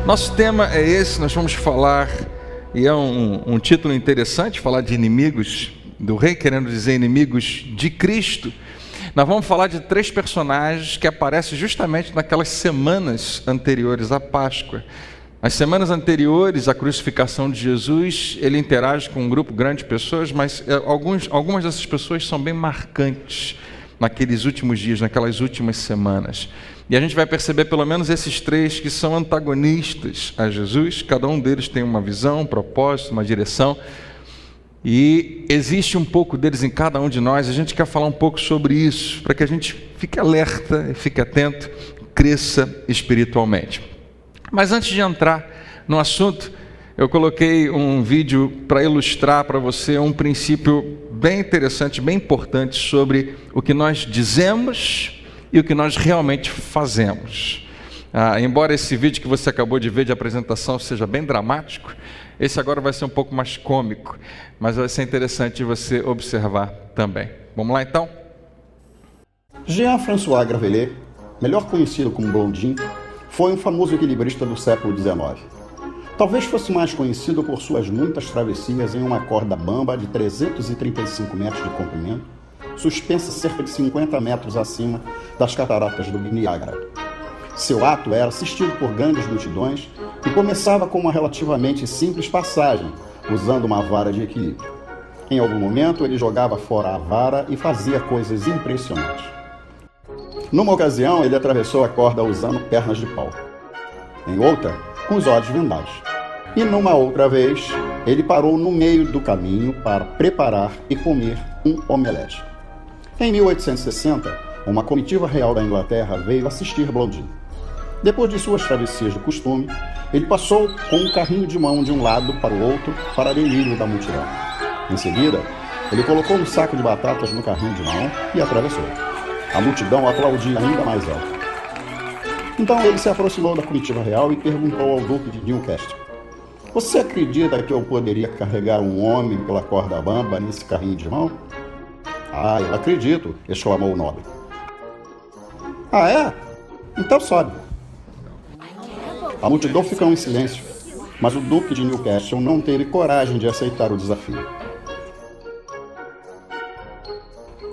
Nosso tema é esse, nós vamos falar, e é um título interessante, falar de inimigos do rei, querendo dizer inimigos de Cristo. Nós vamos falar de 3 personagens que aparecem justamente naquelas semanas anteriores à Páscoa. As semanas anteriores à crucificação de Jesus, ele interage com um grupo grande de pessoas, mas algumas dessas pessoas são bem marcantes naqueles últimos dias, naquelas últimas semanas. E a gente vai perceber pelo menos esses 3 que são antagonistas a Jesus. Cada um deles tem uma visão, um propósito, uma direção. E existe um pouco deles em cada um de nós. A gente quer falar um pouco sobre isso, para que a gente fique alerta, fique atento, cresça espiritualmente. Mas antes de entrar no assunto, eu coloquei um vídeo para ilustrar para você um princípio bem interessante, bem importante sobre o que nós dizemos e o que nós realmente fazemos. Embora esse vídeo que você acabou de ver de apresentação seja bem dramático, esse agora vai ser um pouco mais cômico, mas vai ser interessante você observar também. Vamos lá então? Jean-François Gravelet, melhor conhecido como Blondin, foi um famoso equilibrista do século XIX. Talvez fosse mais conhecido por suas muitas travessias em uma corda bamba de 335 metros de comprimento, suspensa cerca de 50 metros acima das cataratas do Niágara. Seu ato era assistido por grandes multidões e começava com uma relativamente simples passagem, usando uma vara de equilíbrio. Em algum momento, ele jogava fora a vara e fazia coisas impressionantes. Numa ocasião, ele atravessou a corda usando pernas de pau. Em outra, com os olhos vendados. E numa outra vez, ele parou no meio do caminho para preparar e comer um omelete. Em 1860, uma comitiva real da Inglaterra veio assistir Blondin. Depois de suas travessias de costume, ele passou com um carrinho de mão de um lado para o outro para delírio da multidão. Em seguida, ele colocou um saco de batatas no carrinho de mão e atravessou. A multidão aplaudia ainda mais alto. Então ele se aproximou da comitiva real e perguntou ao duque de Newcastle: "Você acredita que eu poderia carregar um homem pela corda bamba nesse carrinho de mão?" "Ah, eu acredito", exclamou o nobre. "Ah, é? Então sobe." A multidão ficou em silêncio, mas o duque de Newcastle não teve coragem de aceitar o desafio.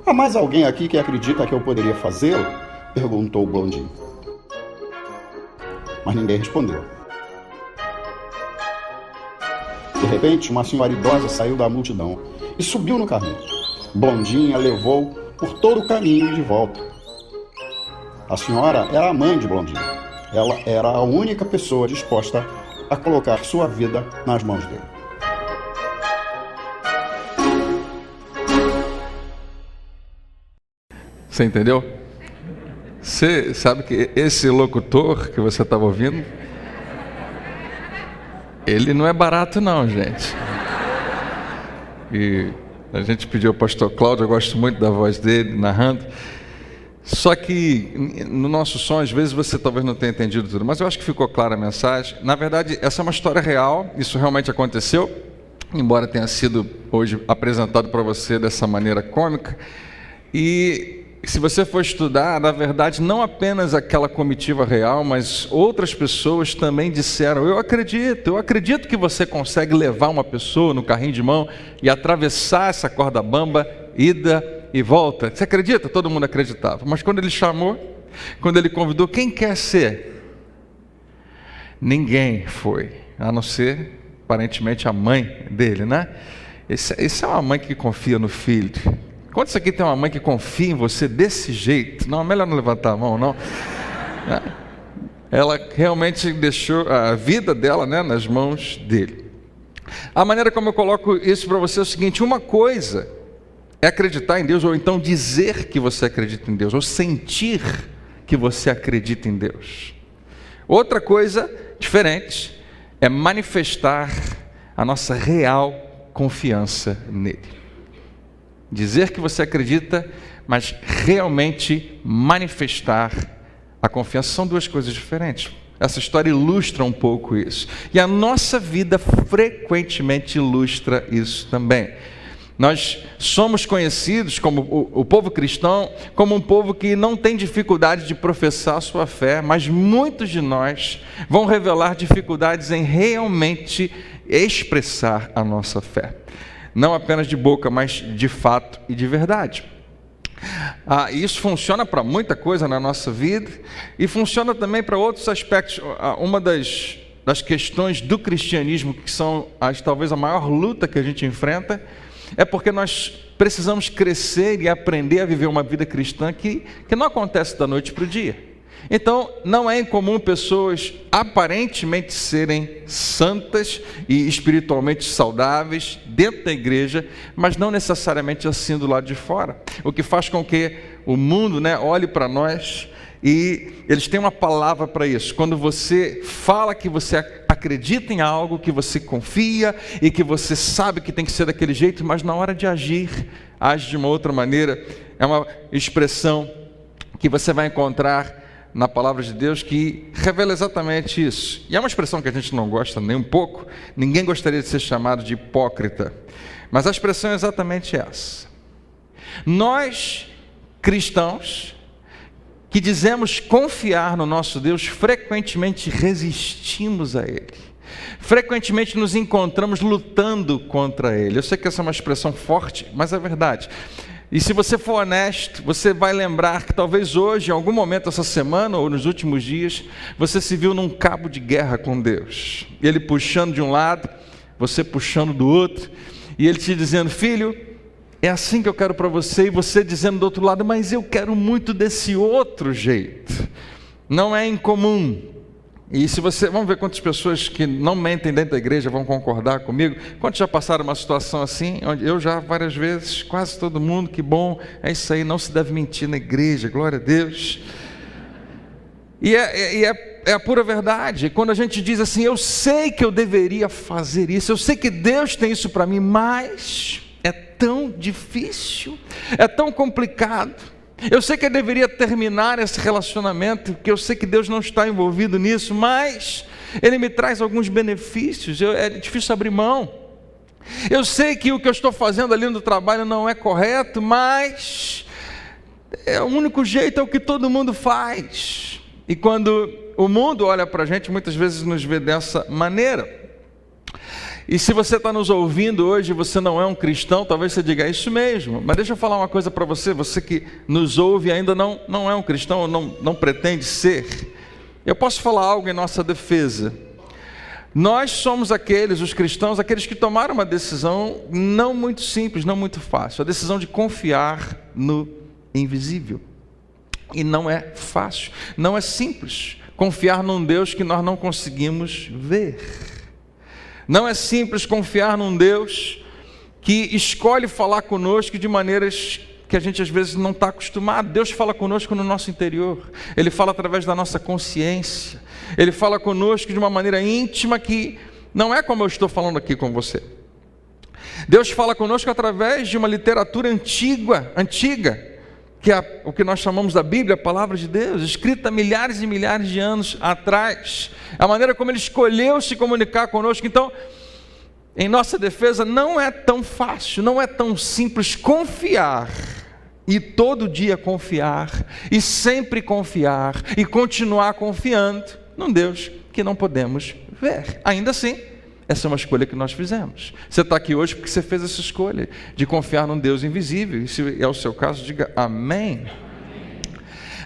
"Há mais alguém aqui que acredita que eu poderia fazê-lo?" perguntou Blondin. Mas ninguém respondeu. De repente, uma senhora idosa saiu da multidão e subiu no carrinho. Blondin a levou por todo o caminho e de volta. A senhora era a mãe de Blondin. Ela era a única pessoa disposta a colocar sua vida nas mãos dele. Você entendeu? Você sabe que esse locutor que você estava ouvindo, ele não é barato não, gente. E a gente pediu ao pastor Cláudio, eu gosto muito da voz dele, narrando. Só que no nosso som, às vezes, você talvez não tenha entendido tudo, mas eu acho que ficou clara a mensagem. Na verdade, essa é uma história real, isso realmente aconteceu, embora tenha sido hoje apresentado para você dessa maneira cômica. E se você for estudar, na verdade, não apenas aquela comitiva real, mas outras pessoas também disseram: eu acredito que você consegue levar uma pessoa no carrinho de mão e atravessar essa corda bamba, ida e volta. Você acredita? Todo mundo acreditava. Mas quando ele chamou, quando ele convidou, quem quer ser? Ninguém foi, a não ser, aparentemente, a mãe dele, né? Esse é uma mãe que confia no filho. Quantos aqui tem uma mãe que confia em você desse jeito? Não, é melhor não levantar a mão, não. Ela realmente deixou a vida dela, né, nas mãos dele. A maneira como eu coloco isso para você é o seguinte: uma coisa é acreditar em Deus, ou então dizer que você acredita em Deus, ou sentir que você acredita em Deus. Outra coisa diferente é manifestar a nossa real confiança nele. Dizer que você acredita, mas realmente manifestar a confiança. São 2 coisas diferentes. Essa história ilustra um pouco isso. E a nossa vida frequentemente ilustra isso também. Nós somos conhecidos como o povo cristão, como um povo que não tem dificuldade de professar a sua fé, mas muitos de nós vão revelar dificuldades em realmente expressar a nossa fé. Não apenas de boca, mas de fato e de verdade. Isso funciona para muita coisa na nossa vida e funciona também para outros aspectos. Uma das questões do cristianismo, que são talvez a maior luta que a gente enfrenta, é porque nós precisamos crescer e aprender a viver uma vida cristã que não acontece da noite para o dia. Então, não é incomum pessoas aparentemente serem santas e espiritualmente saudáveis dentro da igreja, mas não necessariamente assim do lado de fora. O que faz com que o mundo, olhe para nós e eles têm uma palavra para isso. Quando você fala que você acredita em algo, que você confia e que você sabe que tem que ser daquele jeito, mas na hora de agir, age de uma outra maneira, é uma expressão que você vai encontrar na palavra de Deus que revela exatamente isso. E é uma expressão que a gente não gosta nem um pouco, ninguém gostaria de ser chamado de hipócrita, mas a expressão é exatamente essa. Nós, cristãos, que dizemos confiar no nosso Deus, frequentemente resistimos a Ele. Frequentemente nos encontramos lutando contra Ele. Eu sei que essa é uma expressão forte, mas é verdade. E se você for honesto, você vai lembrar que talvez hoje, em algum momento essa semana ou nos últimos dias, você se viu num cabo de guerra com Deus. Ele puxando de um lado, você puxando do outro, e Ele te dizendo: filho, é assim que eu quero para você, e você dizendo do outro lado: mas eu quero muito desse outro jeito. Não é incomum. E se você, vamos ver quantas pessoas que não mentem dentro da igreja vão concordar comigo. Quantos já passaram uma situação assim? Onde eu já várias vezes, quase todo mundo, que bom, é isso aí, não se deve mentir na igreja, glória a Deus. E é a pura verdade. Quando a gente diz assim: eu sei que eu deveria fazer isso, eu sei que Deus tem isso para mim, mas é tão difícil, é tão complicado. Eu sei que eu deveria terminar esse relacionamento, porque eu sei que Deus não está envolvido nisso, mas Ele me traz alguns benefícios, é difícil abrir mão. Eu sei que o que eu estou fazendo ali no trabalho não é correto, mas é o único jeito, é o que todo mundo faz. E quando o mundo olha para a gente, muitas vezes nos vê dessa maneira. E se você está nos ouvindo hoje e você não é um cristão, talvez você diga: é isso mesmo. Mas deixa eu falar uma coisa para você, você que nos ouve e ainda não é um cristão, ou não pretende ser. Eu posso falar algo em nossa defesa. Nós somos os cristãos, aqueles que tomaram uma decisão não muito simples, não muito fácil. A decisão de confiar no invisível. E não é fácil, não é simples confiar num Deus que nós não conseguimos ver. Não é simples confiar num Deus que escolhe falar conosco de maneiras que a gente às vezes não está acostumado. Deus fala conosco no nosso interior, Ele fala através da nossa consciência, Ele fala conosco de uma maneira íntima que não é como eu estou falando aqui com você. Deus fala conosco através de uma literatura antiga, que é o que nós chamamos da Bíblia, a palavra de Deus, escrita milhares e milhares de anos atrás. A maneira como Ele escolheu se comunicar conosco. Então, em nossa defesa, não é tão fácil, não é tão simples confiar, e todo dia confiar, e sempre confiar, e continuar confiando num Deus que não podemos ver. Ainda assim, essa é uma escolha que nós fizemos. Você está aqui hoje porque você fez essa escolha de confiar num Deus invisível. E se é o seu caso, diga amém.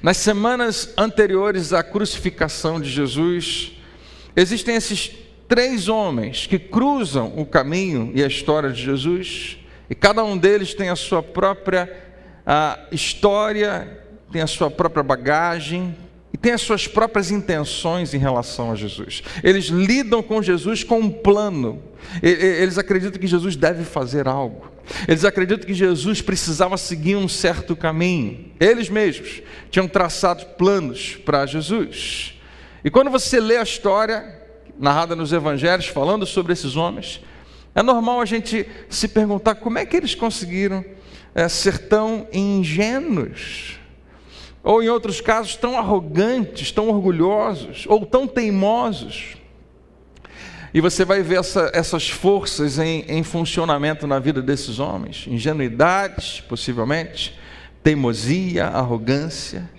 Nas semanas anteriores à crucificação de Jesus, existem esses 3 homens que cruzam o caminho e a história de Jesus, e cada um deles tem a sua própria história, tem a sua própria bagagem, e tem as suas próprias intenções em relação a Jesus. Eles lidam com Jesus com um plano. Eles acreditam que Jesus deve fazer algo. Eles acreditam que Jesus precisava seguir um certo caminho. Eles mesmos tinham traçado planos para Jesus. E quando você lê a história narrada nos evangelhos, falando sobre esses homens, é normal a gente se perguntar como é que eles conseguiram ser tão ingênuos, ou em outros casos tão arrogantes, tão orgulhosos, ou tão teimosos. E você vai ver essas forças em funcionamento na vida desses homens. Ingenuidade, possivelmente, teimosia, arrogância.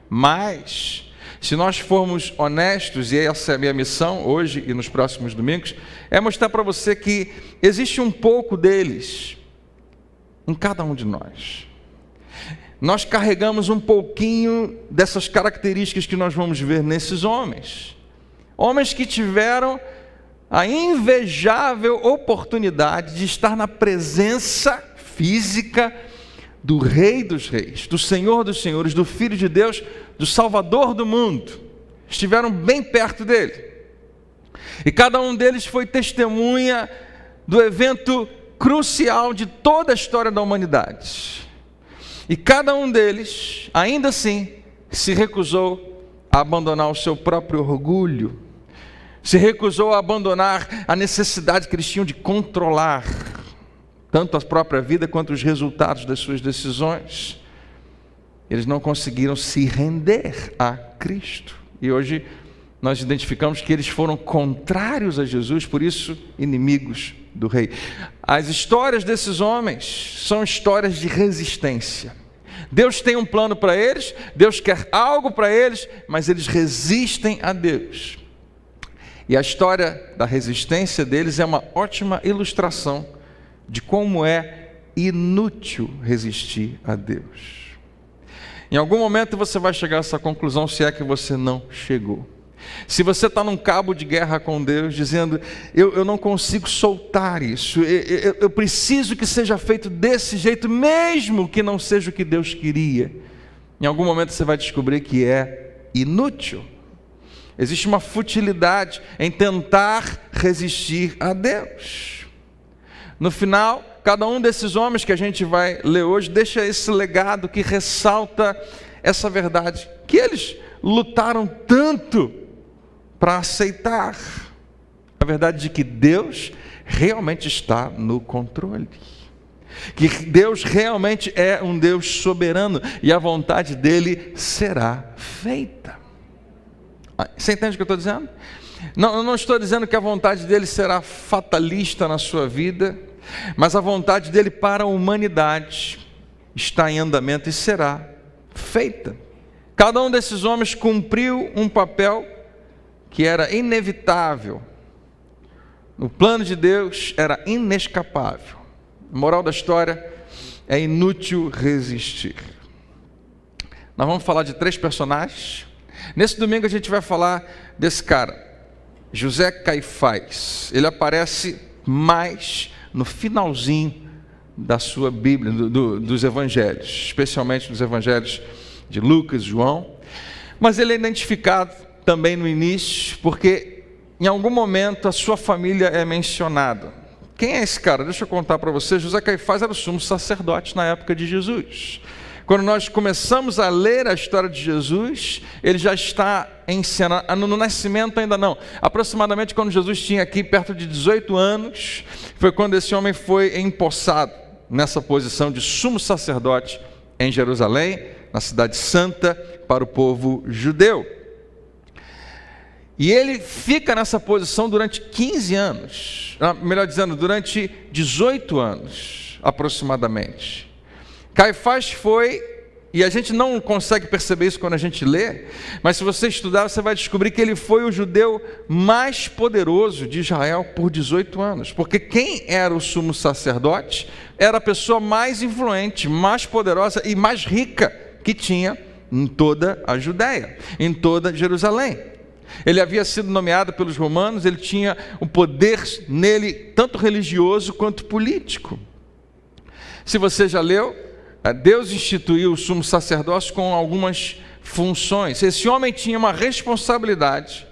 Mas, se nós formos honestos, e essa é a minha missão hoje e nos próximos domingos, é mostrar para você que existe um pouco deles em cada um de nós. Nós carregamos um pouquinho dessas características que nós vamos ver nesses homens. Homens que tiveram a invejável oportunidade de estar na presença física do Rei dos Reis, do Senhor dos Senhores, do Filho de Deus, do Salvador do mundo. Estiveram bem perto dele. E cada um deles foi testemunha do evento crucial de toda a história da humanidade. E cada um deles, ainda assim, se recusou a abandonar o seu próprio orgulho, se recusou a abandonar a necessidade que eles tinham de controlar tanto a própria vida quanto os resultados das suas decisões. Eles não conseguiram se render a Cristo. E hoje nós identificamos que eles foram contrários a Jesus, por isso inimigos do Rei. As histórias desses homens são histórias de resistência. Deus tem um plano para eles, Deus quer algo para eles, mas eles resistem a Deus. E a história da resistência deles é uma ótima ilustração de como é inútil resistir a Deus. Em algum momento você vai chegar a essa conclusão, se é que você não chegou. Se você está num cabo de guerra com Deus, dizendo, eu não consigo soltar isso, eu preciso que seja feito desse jeito, mesmo que não seja o que Deus queria, em algum momento você vai descobrir que é inútil. Existe uma futilidade em tentar resistir a Deus. No final, cada um desses homens que a gente vai ler hoje deixa esse legado que ressalta essa verdade, que eles lutaram tanto para aceitar a verdade de que Deus realmente está no controle, que Deus realmente é um Deus soberano e a vontade dele será feita. Você entende o que eu estou dizendo? Não, eu não estou dizendo que a vontade dele será fatalista na sua vida, mas a vontade dele para a humanidade está em andamento e será feita. Cada um desses homens cumpriu um papel que era inevitável. No plano de Deus era inescapável. A moral da história é inútil resistir. Nós vamos falar de 3 personagens. Nesse domingo a gente vai falar desse cara, José Caifás. Ele aparece mais no finalzinho da sua Bíblia, dos evangelhos, especialmente dos evangelhos de Lucas e João. Mas ele é identificado também no início, porque em algum momento a sua família é mencionada. Quem é esse cara? Deixa eu contar para você. José Caifás era o sumo sacerdote na época de Jesus. Quando nós começamos a ler a história de Jesus, ele já está em cena, no nascimento ainda não. Aproximadamente quando Jesus tinha aqui perto de 18 anos, foi quando esse homem foi empossado nessa posição de sumo sacerdote em Jerusalém, na cidade santa, para o povo judeu. E ele fica nessa posição durante 15 anos, melhor dizendo, durante 18 anos aproximadamente. Caifás foi, e a gente não consegue perceber isso quando a gente lê, mas se você estudar, você vai descobrir que ele foi o judeu mais poderoso de Israel por 18 anos. Porque quem era o sumo sacerdote era a pessoa mais influente, mais poderosa e mais rica que tinha em toda a Judéia, em toda Jerusalém. Ele havia sido nomeado pelos romanos, ele tinha um poder nele, tanto religioso quanto político. Se você já leu, Deus instituiu o sumo sacerdócio com algumas funções. Esse homem tinha uma responsabilidade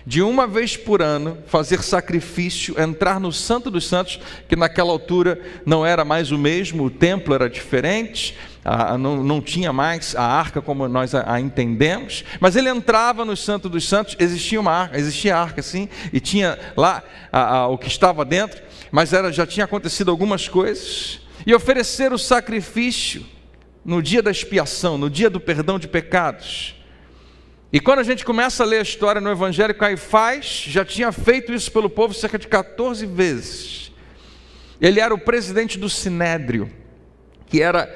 de uma vez por ano fazer sacrifício, entrar no Santo dos Santos, que naquela altura não era mais o mesmo, o templo era diferente, não tinha mais a arca como nós a entendemos, mas ele entrava no Santo dos Santos, existia a arca sim, e tinha lá o que estava dentro, mas já tinha acontecido algumas coisas, e oferecer o sacrifício no dia da expiação, no dia do perdão de pecados. E quando a gente começa a ler a história no Evangelho, Caifás já tinha feito isso pelo povo cerca de 14 vezes. Ele era o presidente do Sinédrio, que era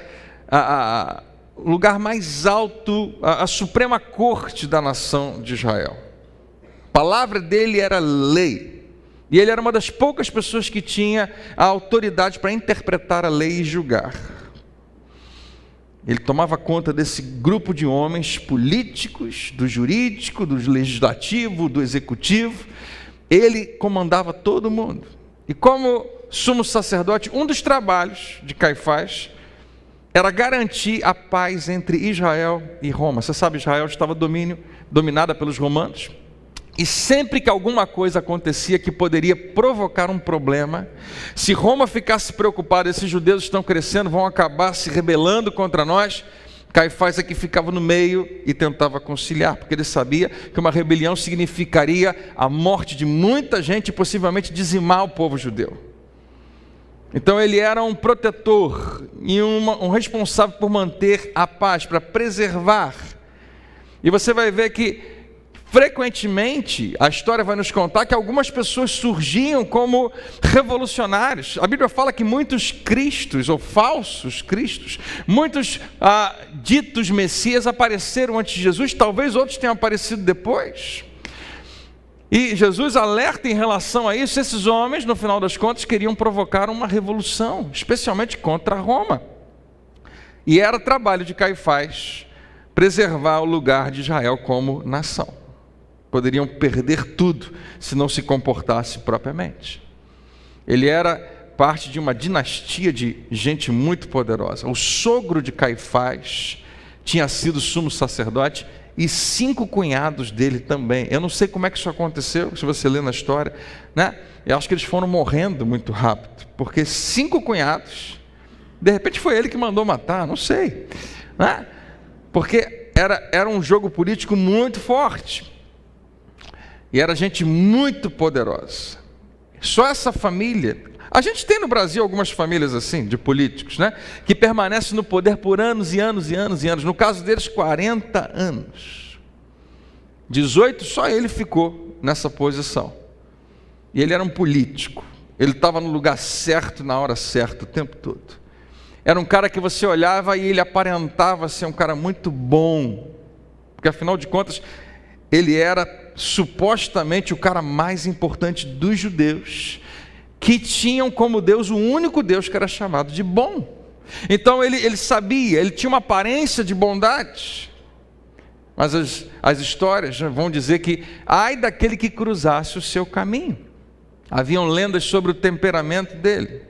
o lugar mais alto, a suprema corte da nação de Israel. A palavra dele era lei. E ele era uma das poucas pessoas que tinha a autoridade para interpretar a lei e julgar. Ele tomava conta desse grupo de homens políticos, do jurídico, do legislativo, do executivo. Ele comandava todo mundo. E como sumo sacerdote, um dos trabalhos de Caifás era garantir a paz entre Israel e Roma. Você sabe, Israel estava dominada pelos romanos. E sempre que alguma coisa acontecia que poderia provocar um problema, se Roma ficasse preocupada, esses judeus estão crescendo, vão acabar se rebelando contra nós, Caifás é que ficava no meio e tentava conciliar, porque ele sabia que uma rebelião significaria a morte de muita gente e possivelmente dizimar o povo judeu. Então ele era um protetor e um responsável por manter a paz, para preservar. E você vai ver que frequentemente, a história vai nos contar que algumas pessoas surgiam como revolucionários. A Bíblia fala que muitos cristos, ou falsos cristos, muitos ditos messias apareceram antes de Jesus, talvez outros tenham aparecido depois. E Jesus alerta em relação a isso. Esses homens, no final das contas, queriam provocar uma revolução, especialmente contra Roma. E era trabalho de Caifás preservar o lugar de Israel como nação. Poderiam perder tudo se não se comportasse propriamente. Ele era parte de uma dinastia de gente muito poderosa. O sogro de Caifás tinha sido sumo sacerdote e 5 cunhados dele também. Eu não sei como é que isso aconteceu, se você lê na história, né? Eu acho que eles foram morrendo muito rápido, porque 5 cunhados, de repente foi ele que mandou matar, não sei, né? Porque era um jogo político muito forte. E era gente muito poderosa. Só essa família. A gente tem no Brasil algumas famílias assim, de políticos, né? Que permanecem no poder por anos e anos e anos e anos. No caso deles, 40 anos. 18, só ele ficou nessa posição. E ele era um político. Ele estava no lugar certo, na hora certa, o tempo todo. Era um cara que você olhava e ele aparentava ser um cara muito bom. Porque afinal de contas, ele era supostamente o cara mais importante dos judeus, que tinham como Deus o único Deus que era chamado de bom. Então ele sabia, ele tinha uma aparência de bondade, mas as histórias vão dizer que ai daquele que cruzasse o seu caminho. Haviam lendas sobre o temperamento dele.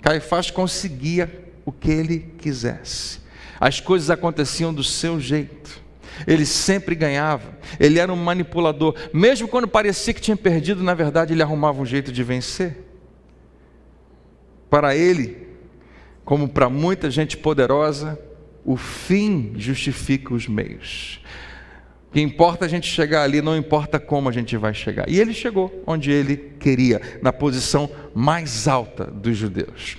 Caifás conseguia o que ele quisesse, as coisas aconteciam do seu jeito. Ele sempre ganhava, ele era um manipulador. Mesmo quando parecia que tinha perdido, na verdade ele arrumava um jeito de vencer. Para ele, como para muita gente poderosa, o fim justifica os meios. O que importa é a gente chegar ali, não importa como a gente vai chegar. E ele chegou onde ele queria, na posição mais alta dos judeus.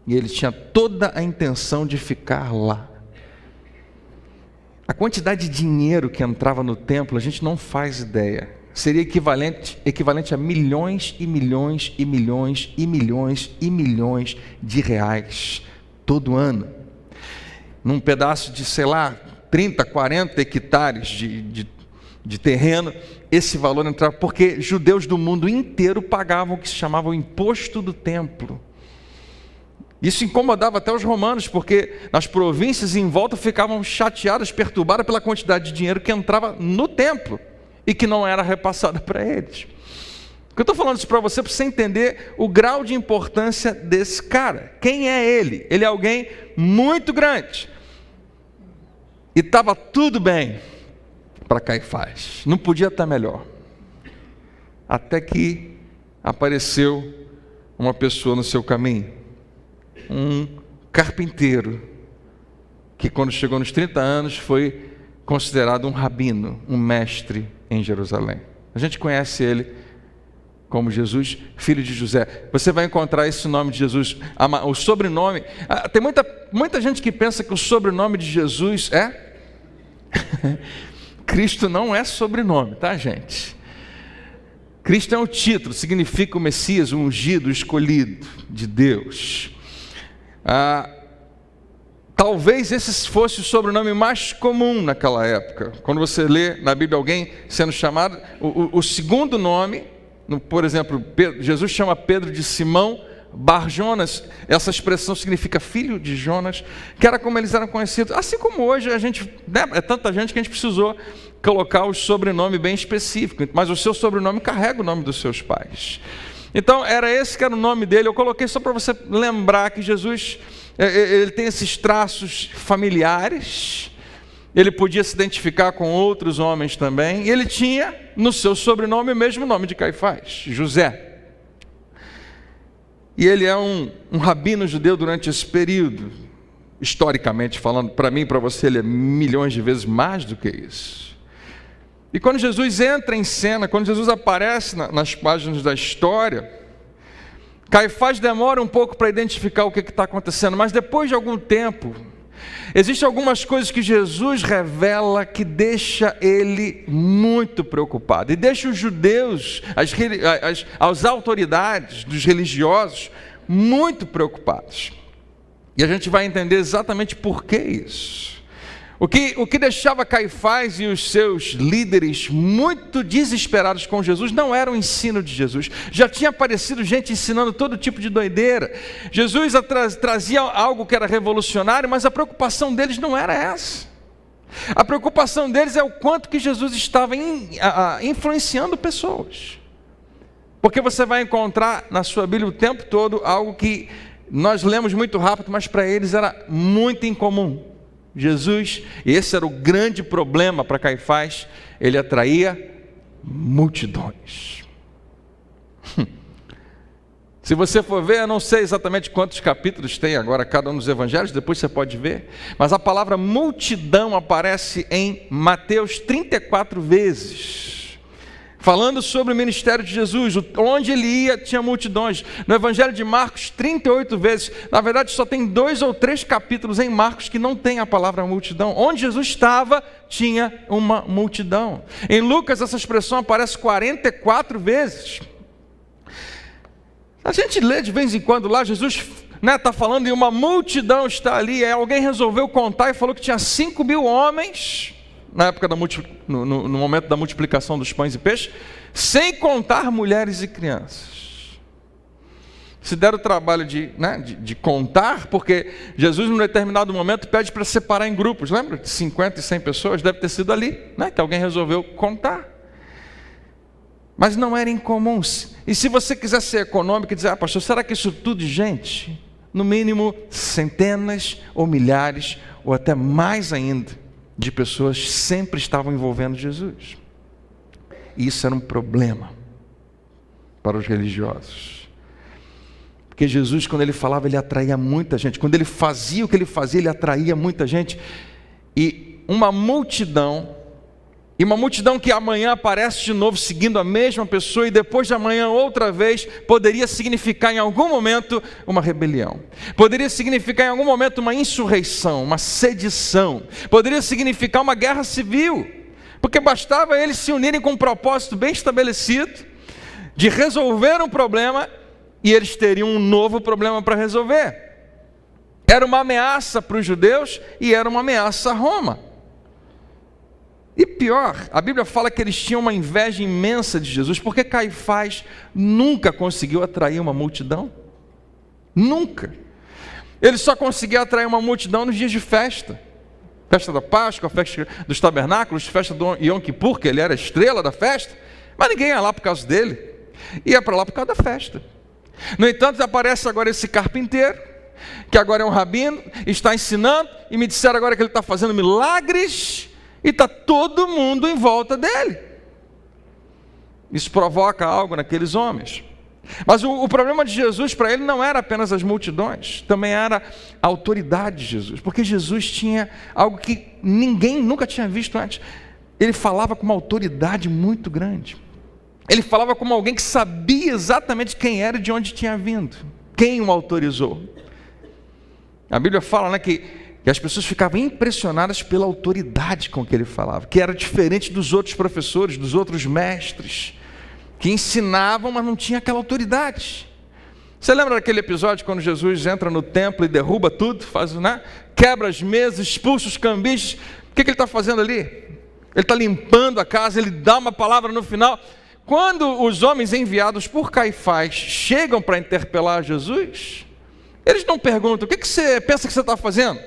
E ele tinha toda a intenção de ficar lá. A quantidade de dinheiro que entrava no templo, a gente não faz ideia. Seria equivalente a milhões e milhões e milhões e milhões e milhões de reais todo ano. Num pedaço de, 30, 40 hectares de terreno, esse valor entrava, porque judeus do mundo inteiro pagavam o que se chamava o imposto do templo. Isso incomodava até os romanos, porque as províncias em volta ficavam chateadas, perturbadas pela quantidade de dinheiro que entrava no templo e que não era repassada para eles. Eu estou falando isso para você entender o grau de importância desse cara. Quem é ele? Ele é alguém muito grande. E estava tudo bem para Caifás. Não podia estar melhor. Até que apareceu uma pessoa no seu caminho. Um carpinteiro, que quando chegou nos 30 anos foi considerado um rabino, um mestre em Jerusalém. A gente conhece ele como Jesus, filho de José. Você vai encontrar esse nome de Jesus, o sobrenome. Tem muita gente que pensa que o sobrenome de Jesus é Cristo não é sobrenome, tá, gente? Cristo é um título, significa o Messias, o ungido, o escolhido de Deus. Talvez esse fosse o sobrenome mais comum naquela época. Quando você lê na Bíblia alguém sendo chamado, o segundo nome, por exemplo, Jesus chama Pedro de Simão Bar-Jonas, essa expressão significa filho de Jonas, que era como eles eram conhecidos. Assim como hoje a gente, é tanta gente que a gente precisou colocar o sobrenome bem específico, mas o seu sobrenome carrega o nome dos seus pais. Então era esse que era o nome dele. Eu coloquei só para você lembrar que Jesus, ele tem esses traços familiares, ele podia se identificar com outros homens também, e ele tinha no seu sobrenome o mesmo nome de Caifás, José. E ele é um rabino judeu durante esse período. Historicamente falando, para mim e para você, ele é milhões de vezes mais do que isso. E quando Jesus entra em cena, quando Jesus aparece nas páginas da história, Caifás demora um pouco para identificar o que está acontecendo, mas depois de algum tempo, existem algumas coisas que Jesus revela que deixa ele muito preocupado e deixa os judeus, as autoridades dos religiosos muito preocupados. E a gente vai entender exatamente por que isso. O que deixava Caifás e os seus líderes muito desesperados com Jesus não era o ensino de Jesus. Já tinha aparecido gente ensinando todo tipo de doideira. Jesus trazia algo que era revolucionário, mas a preocupação deles não era essa. A preocupação deles é o quanto que Jesus estava influenciando pessoas. Porque você vai encontrar na sua Bíblia o tempo todo algo que nós lemos muito rápido, mas para eles era muito incomum. Jesus, e esse era o grande problema para Caifás, ele atraía multidões. Se você for ver, eu não sei exatamente quantos capítulos tem agora cada um dos evangelhos, depois você pode ver, mas a palavra multidão aparece em Mateus 34 vezes. Falando sobre o ministério de Jesus, onde ele ia tinha multidões. No Evangelho de Marcos, 38 vezes. Na verdade, só tem 2 ou 3 capítulos em Marcos que não tem a palavra multidão. Onde Jesus estava, tinha uma multidão. Em Lucas, essa expressão aparece 44 vezes. A gente lê de vez em quando lá, Jesus está falando e uma multidão está ali. Aí alguém resolveu contar e falou que tinha 5.000 homens... na época no momento da multiplicação dos pães e peixes, sem contar mulheres e crianças. Se deram o trabalho de contar, porque Jesus, num determinado momento, pede para separar em grupos, lembra? De 50 e 100 pessoas, deve ter sido ali, que alguém resolveu contar. Mas não era incomum. E se você quiser ser econômico e dizer, pastor, será que isso tudo de gente? No mínimo, centenas ou milhares, ou até mais ainda, de pessoas sempre estavam envolvendo Jesus. E isso era um problema para os religiosos. Porque Jesus, quando ele falava, ele atraía muita gente. Quando ele fazia o que ele fazia, ele atraía muita gente. E uma multidão que amanhã aparece de novo seguindo a mesma pessoa e depois de amanhã outra vez, poderia significar em algum momento uma rebelião. Poderia significar em algum momento uma insurreição, uma sedição. Poderia significar uma guerra civil. Porque bastava eles se unirem com um propósito bem estabelecido de resolver um problema e eles teriam um novo problema para resolver. Era uma ameaça para os judeus e era uma ameaça a Roma. E pior, a Bíblia fala que eles tinham uma inveja imensa de Jesus, porque Caifás nunca conseguiu atrair uma multidão. Nunca. Ele só conseguia atrair uma multidão nos dias de festa. Festa da Páscoa, festa dos tabernáculos, festa do Yom Kippur, que ele era a estrela da festa. Mas ninguém ia lá por causa dele. Ia para lá por causa da festa. No entanto, aparece agora esse carpinteiro, que agora é um rabino, está ensinando, e me disseram agora que ele está fazendo milagres, e está todo mundo em volta dele. Isso provoca algo naqueles homens. Mas o problema de Jesus para ele não era apenas as multidões, também era a autoridade de Jesus, porque Jesus tinha algo que ninguém nunca tinha visto antes. Ele falava com uma autoridade muito grande. Ele falava como alguém que sabia exatamente quem era e de onde tinha vindo, quem o autorizou. A Bíblia fala que E as pessoas ficavam impressionadas pela autoridade com que ele falava, que era diferente dos outros professores, dos outros mestres, que ensinavam, mas não tinha aquela autoridade. Você lembra daquele episódio quando Jesus entra no templo e derruba tudo, quebra as mesas, expulsa os cambistas? O que ele está fazendo ali? Ele está limpando a casa, ele dá uma palavra no final. Quando os homens enviados por Caifás chegam para interpelar Jesus, eles não perguntam: o que você pensa que você está fazendo?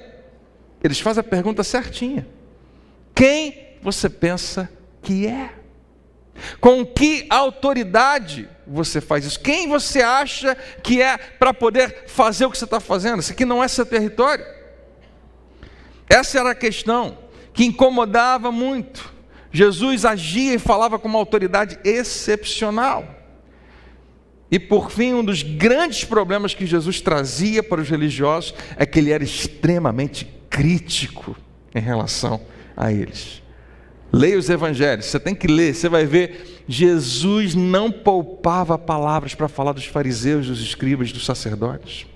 Eles fazem a pergunta certinha: quem você pensa que é? Com que autoridade você faz isso? Quem você acha que é para poder fazer o que você está fazendo? Isso aqui não é seu território. Essa era a questão que incomodava muito. Jesus agia e falava com uma autoridade excepcional. E por fim, um dos grandes problemas que Jesus trazia para os religiosos é que ele era extremamente crítico em relação a eles. Leia os evangelhos, você tem que ler, você vai ver, Jesus não poupava palavras para falar dos fariseus, dos escribas, dos sacerdotes.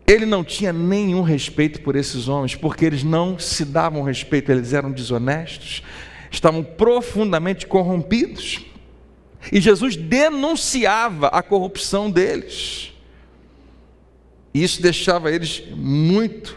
Ele não tinha nenhum respeito por esses homens, porque eles não se davam respeito, eles eram desonestos, estavam profundamente corrompidos. E Jesus denunciava a corrupção deles. E isso deixava eles muito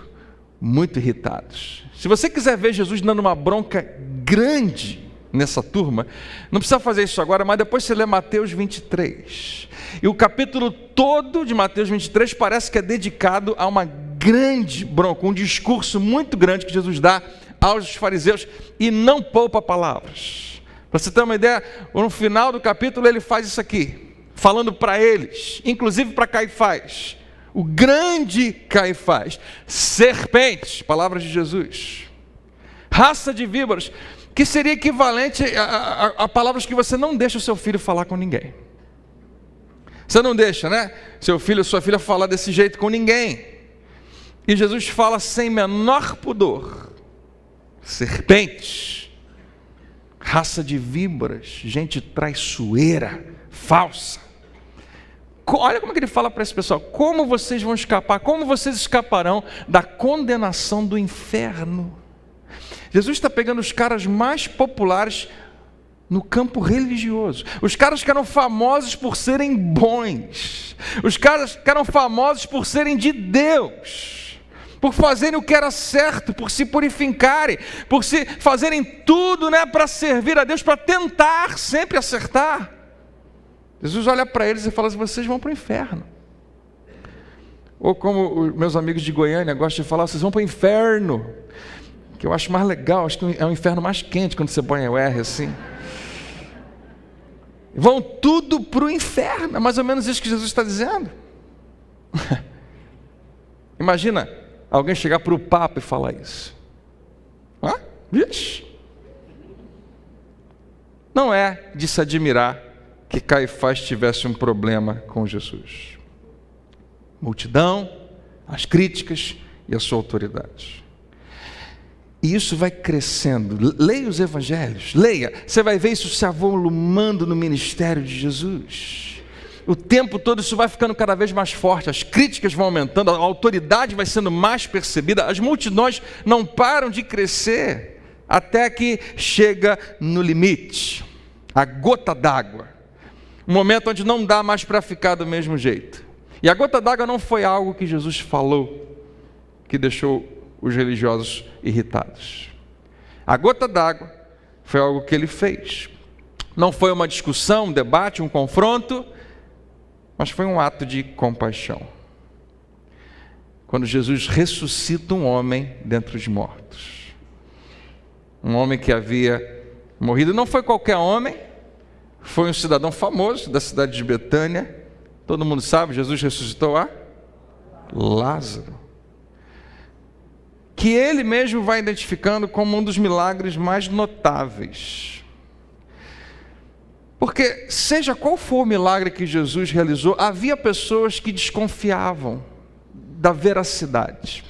irritados. Se você quiser ver Jesus dando uma bronca grande nessa turma, não precisa fazer isso agora, mas depois você lê Mateus 23. E o capítulo todo de Mateus 23 parece que é dedicado a uma grande bronca, um discurso muito grande que Jesus dá aos fariseus e não poupa palavras. Para você ter uma ideia, no final do capítulo ele faz isso aqui, falando para eles, inclusive para Caifás, o grande Caifás: serpentes, palavras de Jesus, raça de víboras, que seria equivalente a palavras que você não deixa o seu filho falar com ninguém. Você não deixa, né? Seu filho ou sua filha falar desse jeito com ninguém. E Jesus fala sem menor pudor: serpentes, raça de víboras, gente traiçoeira, falsa. Olha como que ele fala para esse pessoal: como vocês vão escapar, como vocês escaparão da condenação do inferno? Jesus está pegando os caras mais populares no campo religioso, os caras que eram famosos por serem bons, os caras que eram famosos por serem de Deus, por fazerem o que era certo, por se purificarem, por se fazerem tudo, para servir a Deus, para tentar sempre acertar. Jesus olha para eles e fala assim: vocês vão para o inferno. Ou como os meus amigos de Goiânia gostam de falar, vocês vão para o inferno, que eu acho mais legal, acho que é um inferno mais quente quando você põe o R assim. Vão tudo para o inferno, é mais ou menos isso que Jesus está dizendo. Imagina alguém chegar para o Papa e falar isso. Vixe. Não é de se admirar que Caifás tivesse um problema com Jesus. Multidão, as críticas e a sua autoridade. E isso vai crescendo. Leia os evangelhos, leia. Você vai ver isso se avolumando no ministério de Jesus. O tempo todo isso vai ficando cada vez mais forte. As críticas vão aumentando, a autoridade vai sendo mais percebida. As multidões não param de crescer até que chega no limite. A gota d'água. Um momento onde não dá mais para ficar do mesmo jeito. E a gota d'água não foi algo que Jesus falou que deixou os religiosos irritados. A gota d'água foi algo que ele fez. Não foi uma discussão, um debate, um confronto, mas foi um ato de compaixão. Quando Jesus ressuscita um homem dentre os mortos. Um homem que havia morrido, não foi qualquer homem, foi um cidadão famoso da cidade de Betânia. Todo mundo sabe, Jesus ressuscitou a Lázaro, que ele mesmo vai identificando como um dos milagres mais notáveis. Porque seja qual for o milagre que Jesus realizou, havia pessoas que desconfiavam da veracidade.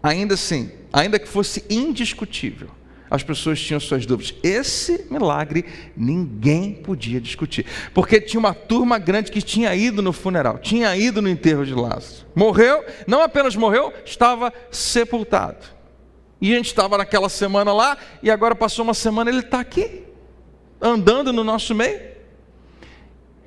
Ainda assim, ainda que fosse indiscutível, as pessoas tinham suas dúvidas. Esse milagre ninguém podia discutir, porque tinha uma turma grande que tinha ido no funeral, tinha ido no enterro de Lázaro. Morreu, não apenas morreu, estava sepultado. E a gente estava naquela semana lá, e agora passou uma semana, ele está aqui, andando no nosso meio.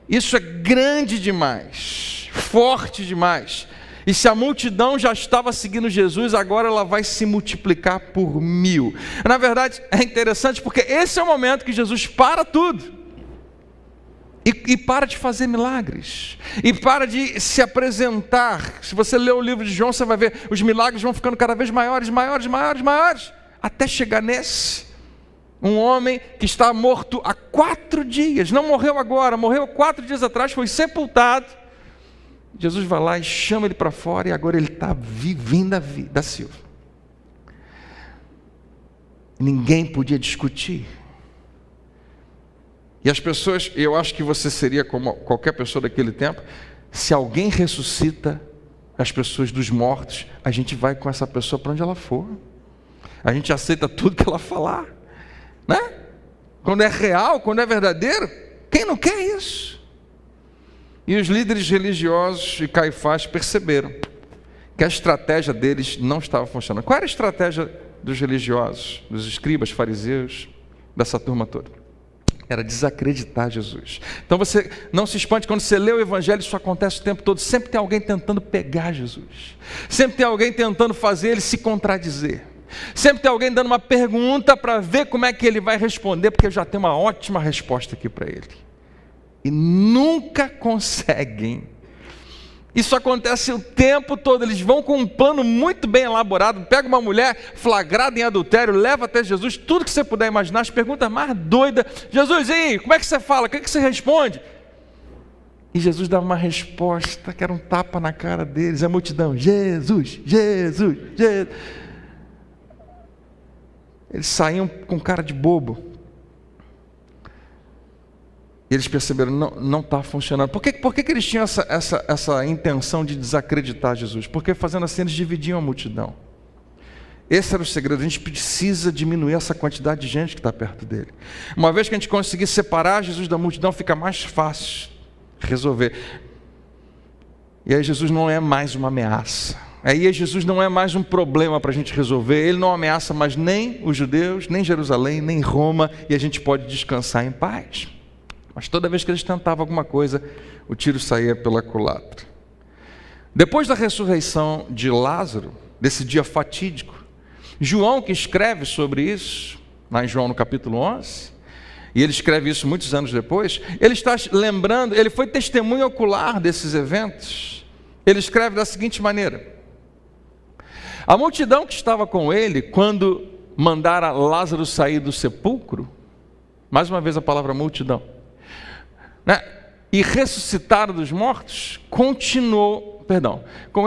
Isso é grande demais, forte demais. E se a multidão já estava seguindo Jesus, agora ela vai se multiplicar por 1000. Na verdade, é interessante porque esse é o momento que Jesus para tudo. E para de fazer milagres. E para de se apresentar. Se você ler o livro de João, você vai ver, os milagres vão ficando cada vez maiores, maiores, maiores, maiores. Até chegar nesse. Um homem que está morto há 4 dias. Não morreu agora, morreu 4 dias atrás, foi sepultado. Jesus vai lá e chama ele para fora, e agora ele está vivendo a vida da Silva. Ninguém podia discutir. E as pessoas, eu acho que você seria como qualquer pessoa daquele tempo, se alguém ressuscita as pessoas dos mortos, a gente vai com essa pessoa para onde ela for. A gente aceita tudo que ela falar, né? Quando é real, quando é verdadeiro, quem não quer isso? E os líderes religiosos e Caifás perceberam que a estratégia deles não estava funcionando. Qual era a estratégia dos religiosos, dos escribas, fariseus, dessa turma toda? Era desacreditar Jesus. Então você não se espante, quando você lê o Evangelho, isso acontece o tempo todo. Sempre tem alguém tentando pegar Jesus. Sempre tem alguém tentando fazer ele se contradizer. Sempre tem alguém dando uma pergunta para ver como é que ele vai responder, porque já tem uma ótima resposta aqui para ele. E nunca conseguem. Isso acontece o tempo todo. Eles vão com um plano muito bem elaborado. Pega uma mulher flagrada em adultério, leva até Jesus, tudo que você puder imaginar, as perguntas mais doidas. Jesus, e aí, como é que você fala? O que você responde? E Jesus dava uma resposta que era um tapa na cara deles. A multidão, Jesus, Jesus, Jesus. Eles saíam com cara de bobo. E eles perceberam, não está funcionando. Por que eles tinham essa intenção de desacreditar Jesus? Porque fazendo assim eles dividiam a multidão. Esse era o segredo. A gente precisa diminuir essa quantidade de gente que está perto dele. Uma vez que a gente conseguir separar Jesus da multidão, fica mais fácil resolver. E aí Jesus não é mais uma ameaça. Aí Jesus não é mais um problema para a gente resolver. Ele não ameaça mais nem os judeus, nem Jerusalém, nem Roma. E a gente pode descansar em paz. Mas toda vez que eles tentavam alguma coisa, o tiro saía pela culatra. Depois da ressurreição de Lázaro, desse dia fatídico, João, que escreve sobre isso, lá em João no capítulo 11, e ele escreve isso muitos anos depois, ele está lembrando, ele foi testemunha ocular desses eventos. Ele escreve da seguinte maneira: a multidão que estava com ele, quando mandara Lázaro sair do sepulcro, mais uma vez a palavra multidão, né? E ressuscitar dos mortos, com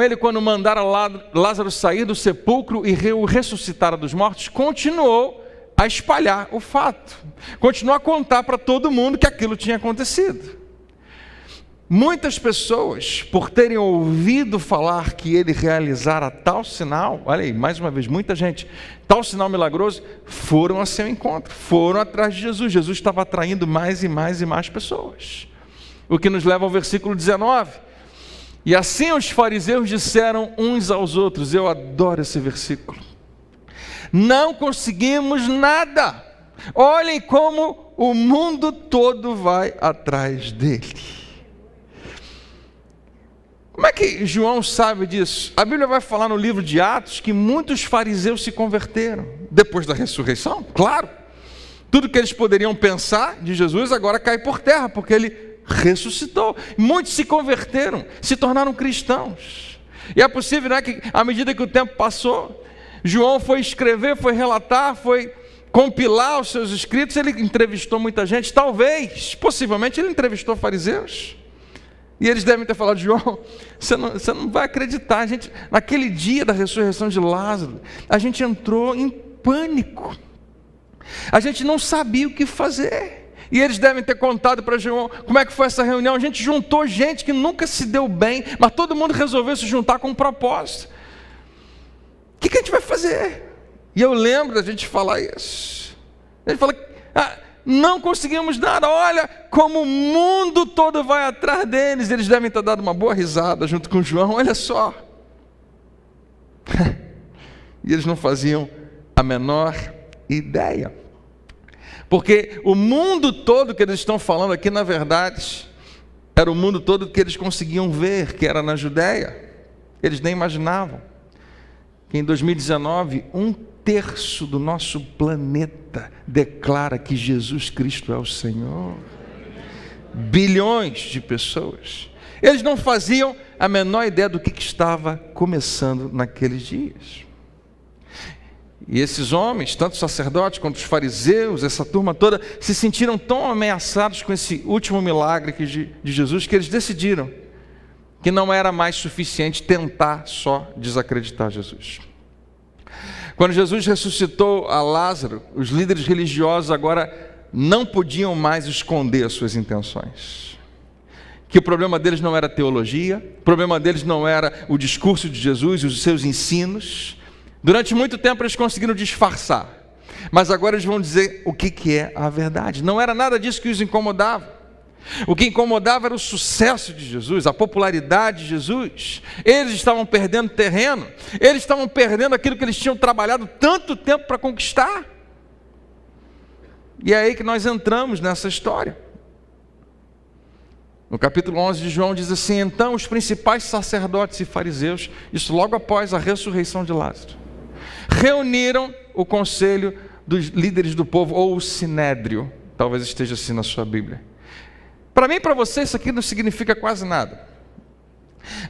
ele quando mandara Lázaro sair do sepulcro e o ressuscitar dos mortos, continuou a espalhar o fato, continuou a contar para todo mundo que aquilo tinha acontecido. Muitas pessoas, por terem ouvido falar que ele realizara tal sinal, olha aí, mais uma vez, muita gente, tal sinal milagroso, foram a seu encontro, foram atrás de Jesus. Jesus estava atraindo mais e mais e mais pessoas. O que nos leva ao versículo 19. E assim os fariseus disseram uns aos outros, eu adoro esse versículo: não conseguimos nada, olhem como o mundo todo vai atrás dele. Como é que João sabe disso? A Bíblia vai falar no livro de Atos que muitos fariseus se converteram depois da ressurreição, claro. Tudo que eles poderiam pensar de Jesus agora cai por terra, porque ele ressuscitou. Muitos se converteram, se tornaram cristãos. E é possível, né, que à medida que o tempo passou, João foi escrever, foi relatar, foi compilar os seus escritos, ele entrevistou muita gente, talvez, possivelmente ele entrevistou fariseus. E eles devem ter falado: João, você não vai acreditar, naquele dia da ressurreição de Lázaro, a gente entrou em pânico, a gente não sabia o que fazer. E eles devem ter contado para João como é que foi essa reunião. A gente juntou gente que nunca se deu bem, mas todo mundo resolveu se juntar com um propósito. O que a gente vai fazer? E eu lembro da gente falar isso. Ele fala, não conseguimos nada, olha como o mundo todo vai atrás deles. Eles devem ter dado uma boa risada junto com João, olha só. E eles não faziam a menor ideia. Porque o mundo todo que eles estão falando aqui, na verdade, era o mundo todo que eles conseguiam ver, que era na Judéia. Eles nem imaginavam que em 2019, 1/3 do nosso planeta declara que Jesus Cristo é o Senhor. Bilhões de pessoas. Eles não faziam a menor ideia do que estava começando naqueles dias. E esses homens, tanto os sacerdotes quanto os fariseus, essa turma toda, se sentiram tão ameaçados com esse último milagre de Jesus, que eles decidiram que não era mais suficiente tentar só desacreditar Jesus. Quando Jesus ressuscitou a Lázaro, os líderes religiosos agora não podiam mais esconder as suas intenções. Que o problema deles não era a teologia, o problema deles não era o discurso de Jesus e os seus ensinos. Durante muito tempo eles conseguiram disfarçar, mas agora eles vão dizer o que é a verdade. Não era nada disso que os incomodava. O que incomodava era o sucesso de Jesus, a popularidade de Jesus. Eles estavam perdendo terreno, eles estavam perdendo aquilo que eles tinham trabalhado tanto tempo para conquistar. E é aí que nós entramos nessa história. No capítulo 11 de João diz assim: então os principais sacerdotes e fariseus, isso logo após a ressurreição de Lázaro, reuniram o conselho dos líderes do povo, ou o sinédrio, talvez esteja assim na sua Bíblia. Para mim e para você isso aqui não significa quase nada,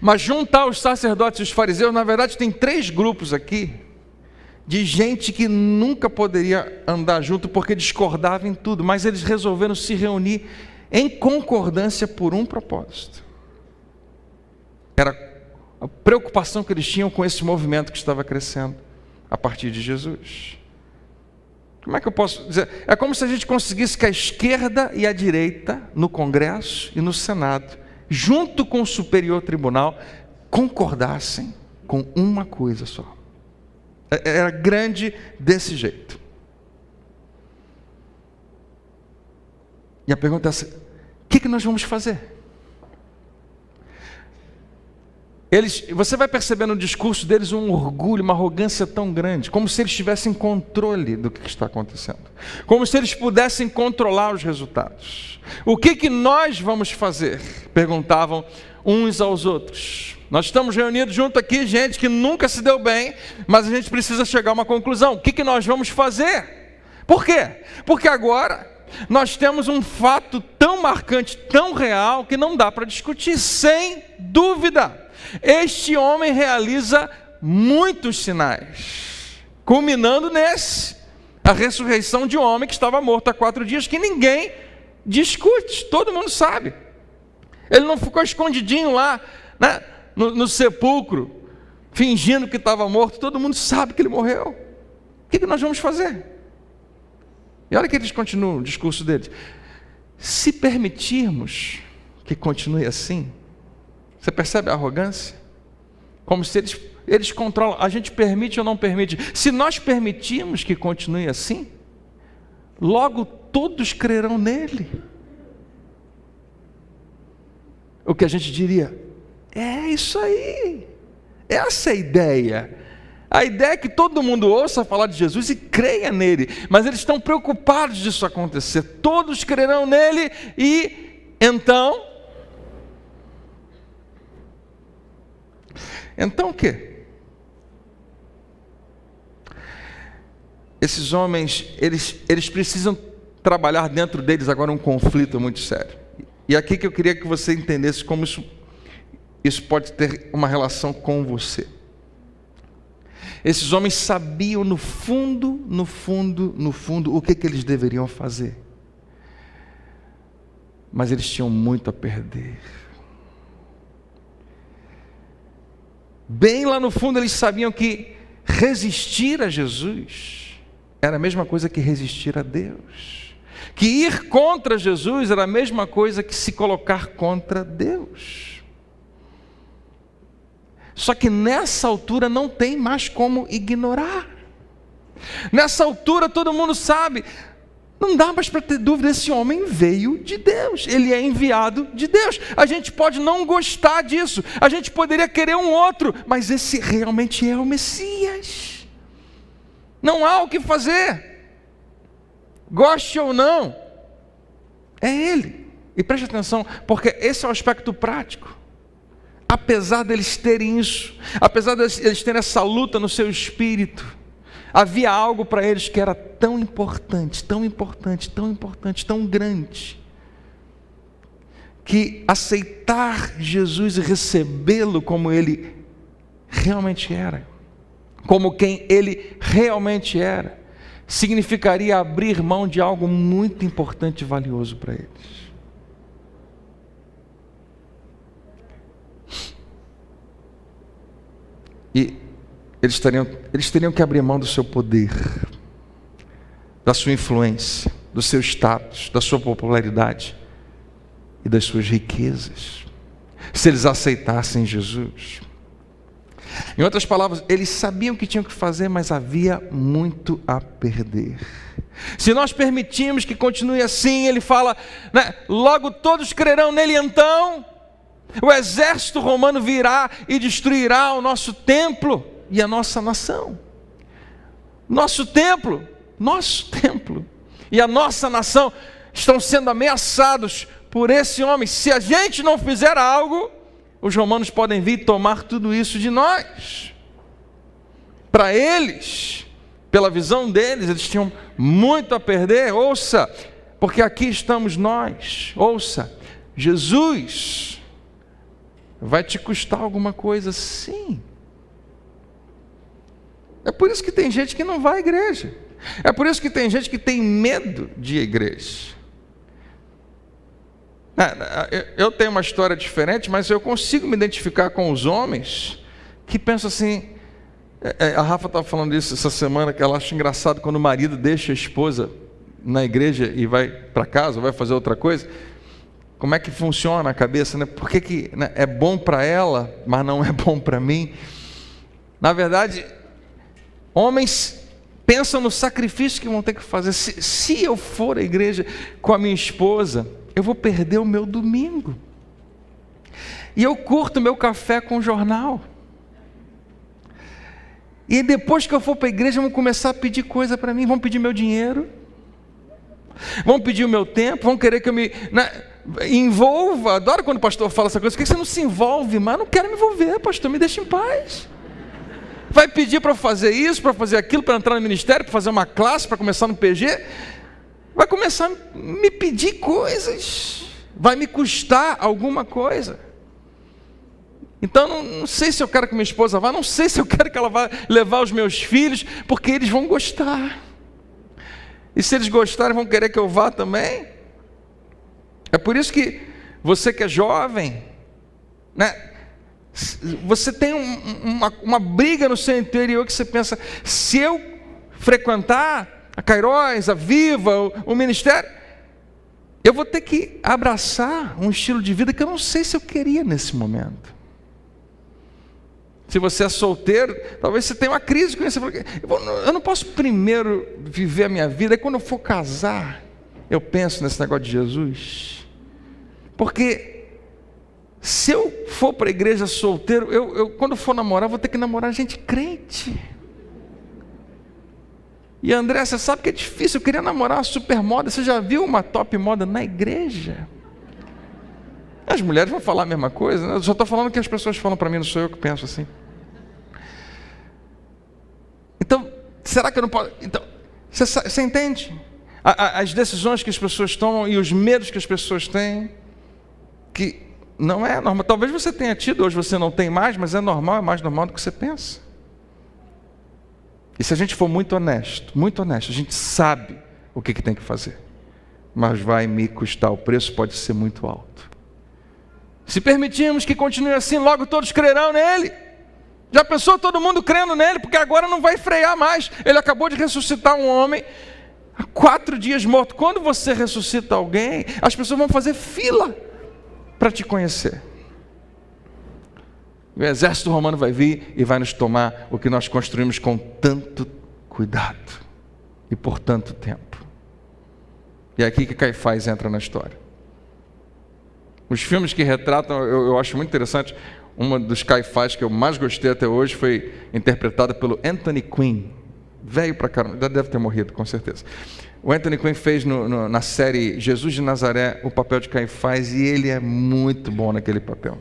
mas juntar os sacerdotes e os fariseus, na verdade tem 3 grupos aqui, de gente que nunca poderia andar junto porque discordava em tudo, mas eles resolveram se reunir em concordância por um propósito. Era a preocupação que eles tinham com esse movimento que estava crescendo a partir de Jesus. Como é que eu posso dizer? É como se a gente conseguisse que a esquerda e a direita, no Congresso e no Senado, junto com o Superior Tribunal, concordassem com uma coisa só. Era grande desse jeito. E a pergunta é assim: o que nós vamos fazer? Você vai perceber no discurso deles um orgulho, uma arrogância tão grande, como se eles tivessem controle do que está acontecendo, como se eles pudessem controlar os resultados. O que nós vamos fazer? Perguntavam uns aos outros. Nós estamos reunidos junto aqui, gente que nunca se deu bem, mas a gente precisa chegar a uma conclusão. O que nós vamos fazer? Por quê? Porque agora nós temos um fato tão marcante, tão real, que não dá para discutir, sem dúvida. Este homem realiza muitos sinais, culminando nesse, a ressurreição de um homem que estava morto há 4 dias, que ninguém discute, todo mundo sabe. Ele não ficou escondidinho lá, né, no sepulcro, fingindo que estava morto, todo mundo sabe que ele morreu. O que nós vamos fazer? E olha que eles continuam o discurso deles. Se permitirmos que continue assim, você percebe a arrogância? Como se eles controlam, a gente permite ou não permite. Se nós permitirmos que continue assim, logo todos crerão nele. O que a gente diria: é isso aí, essa é a ideia. A ideia é que todo mundo ouça falar de Jesus e creia nele, mas eles estão preocupados disso acontecer. Todos crerão nele e então o quê? Esses homens, eles precisam trabalhar dentro deles agora um conflito muito sério. E aqui que eu queria que você entendesse como isso pode ter uma relação com você. Esses homens sabiam no fundo, o que eles deveriam fazer. Mas eles tinham muito a perder. Bem lá no fundo eles sabiam que resistir a Jesus era a mesma coisa que resistir a Deus. Que ir contra Jesus era a mesma coisa que se colocar contra Deus. Só que nessa altura não tem mais como ignorar. Nessa altura todo mundo sabe, não dá mais para ter dúvida, esse homem veio de Deus, ele é enviado de Deus. A gente pode não gostar disso, a gente poderia querer um outro, mas esse realmente é o Messias. Não há o que fazer, goste ou não, é ele. E preste atenção, porque esse é o aspecto prático. Apesar deles terem isso, apesar deles terem essa luta no seu espírito, havia algo para eles que era tão importante, tão importante, tão importante, tão grande, que aceitar Jesus e recebê-lo como ele realmente era, como quem ele realmente era, significaria abrir mão de algo muito importante e valioso para eles. E eles teriam que abrir mão do seu poder, da sua influência, do seu status, da sua popularidade e das suas riquezas, se eles aceitassem Jesus. Em outras palavras, eles sabiam o que tinham que fazer, mas havia muito a perder. Se nós permitirmos que continue assim, ele fala, né, logo todos crerão nele, então o exército romano virá e destruirá o nosso templo e a nossa nação. Nosso templo e a nossa nação estão sendo ameaçados por esse homem. Se a gente não fizer algo, os romanos podem vir tomar tudo isso de nós. Para eles, pela visão deles, eles tinham muito a perder. Ouça, porque aqui estamos nós. Ouça, Jesus vai te custar alguma coisa, sim. É por isso que tem gente que não vai à igreja. É por isso que tem gente que tem medo de ir à igreja. Eu tenho uma história diferente, mas eu consigo me identificar com os homens que pensam assim. A Rafa estava falando disso essa semana, que ela acha engraçado quando o marido deixa a esposa na igreja e vai para casa, vai fazer outra coisa. Como é que funciona a cabeça, né? Por que né, é bom para ela, mas não é bom para mim? Na verdade, homens pensam no sacrifício que vão ter que fazer. Se eu for à igreja com a minha esposa, eu vou perder o meu domingo. E eu curto meu café com jornal. E depois que eu for para a igreja, vão começar a pedir coisa para mim, vão pedir meu dinheiro, vão pedir o meu tempo, vão querer que eu me envolva. Adoro quando o pastor fala essa coisa. Por que você não se envolve? Mas eu não quero me envolver, pastor, me deixa em paz. Vai pedir para fazer isso, para fazer aquilo, para entrar no ministério, para fazer uma classe, para começar no PG. Vai começar a me pedir coisas. Vai me custar alguma coisa. Então, não sei se eu quero que minha esposa vá, não sei se eu quero que ela vá levar os meus filhos, porque eles vão gostar. E se eles gostarem, vão querer que eu vá também. É por isso que você que é jovem, né, você tem uma briga no seu interior que você pensa, se eu frequentar a Kairos, a Viva, o ministério, eu vou ter que abraçar um estilo de vida que eu não sei se eu queria nesse momento. Se você é solteiro, talvez você tenha uma crise com isso. Eu não posso primeiro viver a minha vida, e quando eu for casar, eu penso nesse negócio de Jesus. Porque se eu for para a igreja solteiro, eu quando for namorar, vou ter que namorar gente crente. E André, você sabe que é difícil, eu queria namorar uma super moda. Você já viu uma top moda na igreja? As mulheres vão falar a mesma coisa, né? Eu só estou falando que as pessoas falam para mim, não sou eu que penso assim. Então, será que eu não posso? Então, você entende? As decisões que as pessoas tomam e os medos que as pessoas têm, que não é normal. Talvez você tenha tido, hoje você não tem mais, mas é normal, é mais normal do que você pensa. E se a gente for muito honesto, a gente sabe o que tem que fazer, mas vai me custar, o preço pode ser muito alto. Se permitirmos que continue assim, logo todos crerão nele. Já pensou todo mundo crendo nele? Porque agora não vai frear mais. Ele acabou de ressuscitar um homem há 4 dias morto. Quando você ressuscita alguém, as pessoas vão fazer fila para te conhecer. O exército romano vai vir e vai nos tomar o que nós construímos com cuidado, e por tanto tempo. E é aqui que Caifás entra na história. Os filmes que retratam, eu acho muito interessante, uma dos Caifás que eu mais gostei até hoje foi interpretada pelo Anthony Quinn, velho pra caramba, deve ter morrido com certeza. O Anthony Quinn fez na série Jesus de Nazaré o papel de Caifás, e ele é muito bom naquele papel.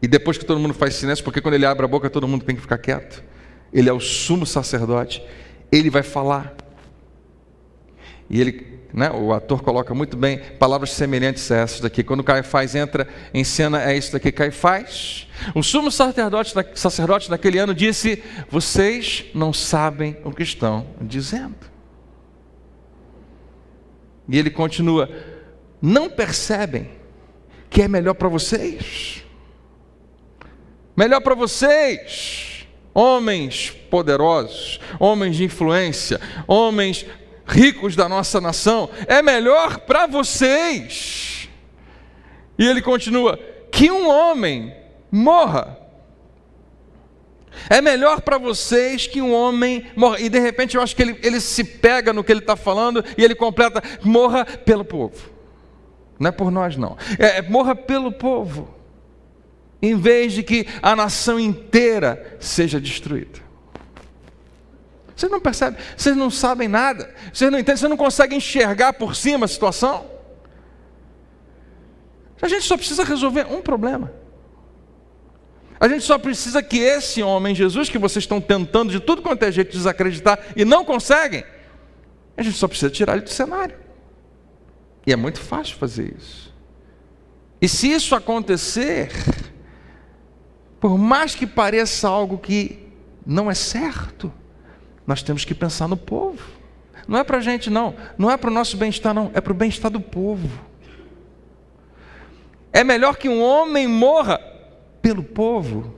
E depois que todo mundo faz silêncio, porque quando ele abre a boca todo mundo tem que ficar quieto, ele é o sumo sacerdote, ele vai falar. E ele, o ator coloca muito bem palavras semelhantes a essas daqui. Quando Caifás entra em cena, é isso daqui. Caifás, o sumo sacerdote naquele ano disse: vocês não sabem o que estão dizendo. E ele continua: não percebem que é melhor para vocês? Melhor para vocês, homens poderosos, homens de influência, homens ricos da nossa nação, é melhor para vocês. E ele continua: que um homem morra. É melhor para vocês que um homem morra. E de repente eu acho que ele se pega no que ele está falando e ele completa: morra pelo povo. Não é por nós não. Morra pelo povo, em vez de que a nação inteira seja destruída. Vocês não percebem? Vocês não sabem nada. Vocês não entendem? Vocês não conseguem enxergar por cima a situação? A gente só precisa resolver um problema. A gente só precisa que esse homem, Jesus, que vocês estão tentando de tudo quanto é jeito desacreditar e não conseguem, a gente só precisa tirar ele do cenário. E é muito fácil fazer isso. E se isso acontecer, por mais que pareça algo que não é certo, nós temos que pensar no povo. Não é para a gente não é para o nosso bem-estar não, é para o bem-estar do povo. É melhor que um homem morra pelo povo.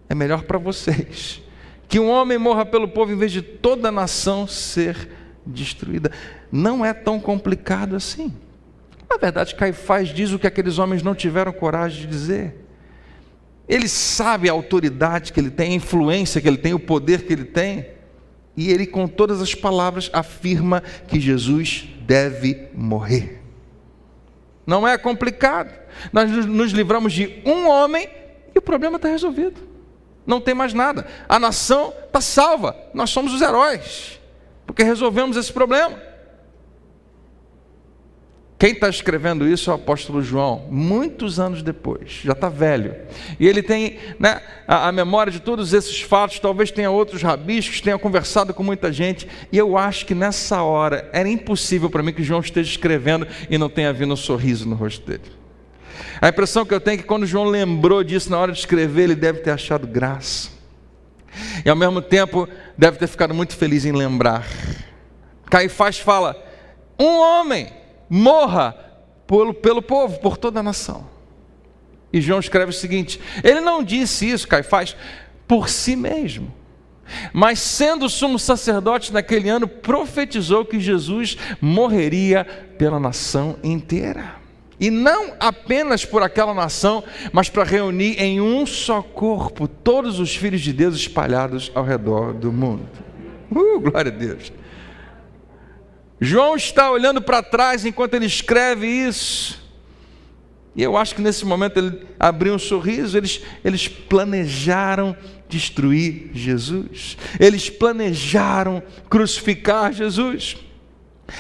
É melhor para vocês que um homem morra pelo povo em vez de toda a nação ser destruída. Não é tão complicado assim. Na verdade, Caifás diz o que aqueles homens não tiveram coragem de dizer. Ele sabe a autoridade que ele tem, a influência que ele tem, o poder que ele tem. E ele, com todas as palavras, afirma que Jesus deve morrer. Não é complicado. Nós nos livramos de um homem e o problema está resolvido. Não tem mais nada. A nação está salva. Nós somos os heróis, porque resolvemos esse problema. Quem está escrevendo isso é o apóstolo João, muitos anos depois, já está velho. E ele tem a memória de todos esses fatos, talvez tenha outros rabiscos, tenha conversado com muita gente. E eu acho que nessa hora era impossível para mim que João esteja escrevendo e não tenha vindo um sorriso no rosto dele. A impressão que eu tenho é que quando João lembrou disso na hora de escrever, ele deve ter achado graça. E ao mesmo tempo, deve ter ficado muito feliz em lembrar. Caifás fala: um homem morra pelo povo, por toda a nação. E João escreve o seguinte: ele não disse isso, Caifás, por si mesmo, mas sendo sumo sacerdote naquele ano, profetizou que Jesus morreria pela nação inteira. E não apenas por aquela nação, mas para reunir em um só corpo todos os filhos de Deus espalhados ao redor do mundo. Glória a Deus. João está olhando para trás enquanto ele escreve isso. E eu acho que nesse momento ele abriu um sorriso. Eles planejaram destruir Jesus. Eles planejaram crucificar Jesus.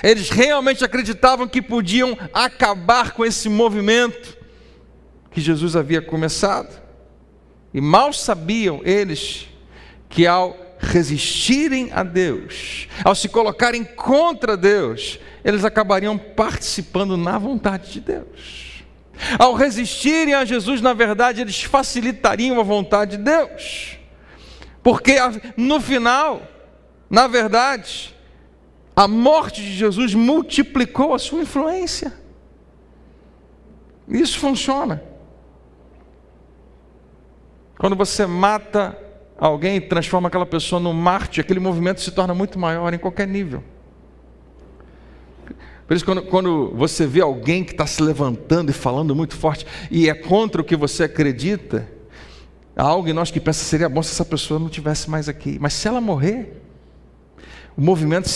Eles realmente acreditavam que podiam acabar com esse movimento que Jesus havia começado. E mal sabiam eles que ao resistirem a Deus, ao se colocarem contra Deus, eles acabariam participando na vontade de Deus. Ao resistirem a Jesus, na verdade, eles facilitariam a vontade de Deus, porque no final, na verdade, a morte de Jesus multiplicou a sua influência. Isso funciona. Quando você mata alguém e transforma aquela pessoa num mártir, aquele movimento se torna muito maior em qualquer nível. Por isso, quando você vê alguém que está se levantando e falando muito forte, e é contra o que você acredita, Há algo em nós que pensa, seria bom se essa pessoa não estivesse mais aqui. Mas se ela morrer, o movimento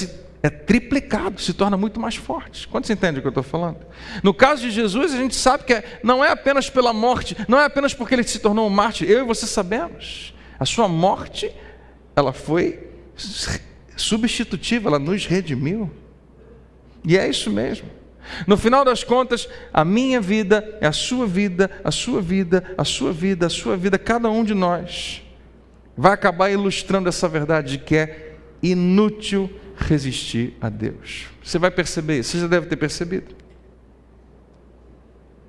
é triplicado, se torna muito mais forte. Quantos entendem o que eu estou falando? No caso de Jesus, a gente sabe que não é apenas pela morte, não é apenas porque ele se tornou um mártir. Eu e você sabemos. A sua morte, ela foi substitutiva, ela nos redimiu. E é isso mesmo. No final das contas, a minha vida é a sua vida, a sua vida, a sua vida, a sua vida, cada um de nós vai acabar ilustrando essa verdade de que é inútil resistir a Deus. Você vai perceber isso, você já deve ter percebido.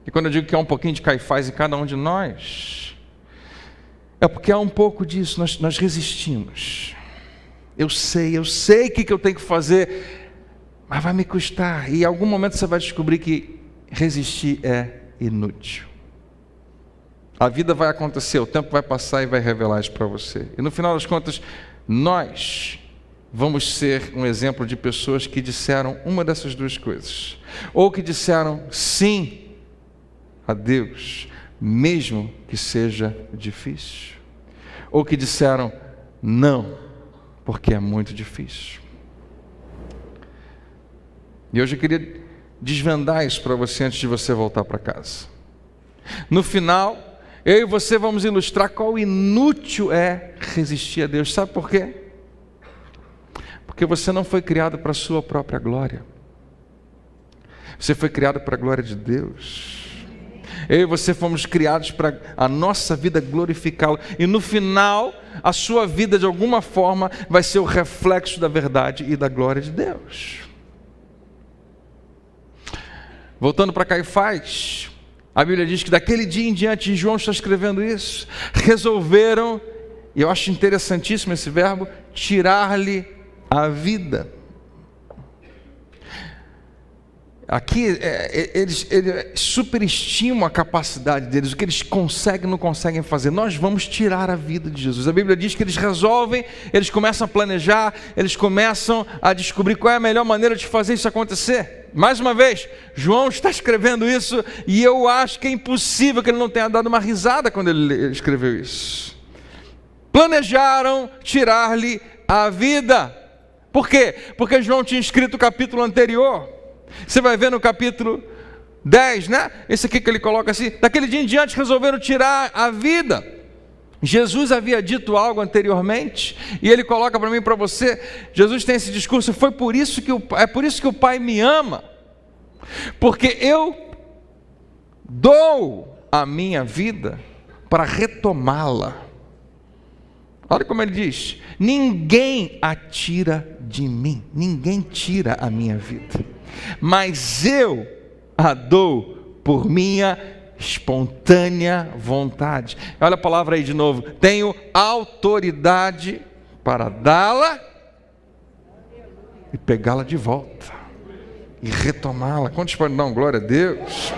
E quando eu digo que há um pouquinho de Caifás em cada um de nós, é porque há um pouco disso, nós resistimos. Eu sei o que eu tenho que fazer, mas vai me custar. E em algum momento você vai descobrir que resistir é inútil. A vida vai acontecer, o tempo vai passar e vai revelar isso para você. E no final das contas, nós vamos ser um exemplo de pessoas que disseram uma dessas duas coisas. Ou que disseram sim a Deus, mesmo que seja difícil. Ou que disseram não, porque é muito difícil. E hoje eu queria desvendar isso para você antes de você voltar para casa. No final, eu e você vamos ilustrar qual inútil é resistir a Deus. Sabe por quê? Porque você não foi criado para a sua própria glória. Você foi criado para a glória de Deus. Eu e você fomos criados para a nossa vida glorificá-lo. E no final, a sua vida de alguma forma vai ser o reflexo da verdade e da glória de Deus. Voltando para Caifás, a Bíblia diz que daquele dia em diante, e João está escrevendo isso, resolveram, e eu acho interessantíssimo esse verbo, tirar-lhe a vida. Aqui, eles superestimam a capacidade deles, o que eles conseguem não conseguem fazer. Nós vamos tirar a vida de Jesus. A Bíblia diz que eles resolvem, eles começam a planejar, eles começam a descobrir qual é a melhor maneira de fazer isso acontecer. Mais uma vez, João está escrevendo isso, e eu acho que é impossível que ele não tenha dado uma risada quando ele escreveu isso. Planejaram tirar-lhe a vida. Por quê? Porque João tinha escrito o capítulo anterior. Você vai ver no capítulo 10, né? Esse aqui que ele coloca assim: daquele dia em diante resolveram tirar a vida. Jesus havia dito algo anteriormente, e ele coloca para mim e para você. Jesus tem esse discurso: é por isso que o Pai me ama, porque eu dou a minha vida para retomá-la. Olha como ele diz: ninguém a tira de mim, ninguém tira a minha vida, mas eu a dou por minha espontânea vontade. Olha a palavra aí de novo: tenho autoridade para dá-la e pegá-la de volta e retomá-la. Quantos podem dar uma glória a Deus?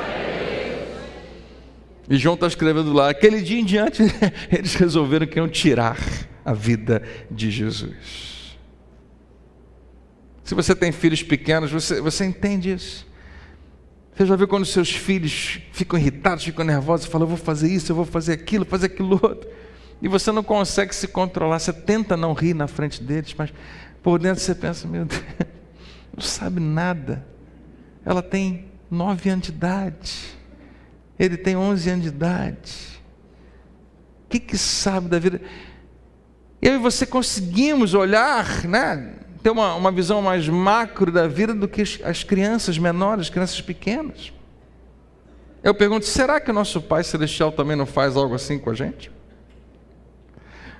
E João está escrevendo lá: aquele dia em diante eles resolveram que iam tirar a vida de Jesus. Se você tem filhos pequenos, você entende isso. Você já viu quando seus filhos ficam irritados, ficam nervosos, falam: eu vou fazer isso, eu vou fazer aquilo outro, e você não consegue se controlar. Você tenta não rir na frente deles, mas por dentro você pensa: meu Deus, não sabe nada. Ela tem 9 anos de idade, ele tem 11 anos de idade. O que sabe da vida? Eu e você conseguimos olhar, né? Ter uma visão mais macro da vida do que as crianças menores, as crianças pequenas. Eu pergunto: será que o nosso Pai Celestial também não faz algo assim com a gente?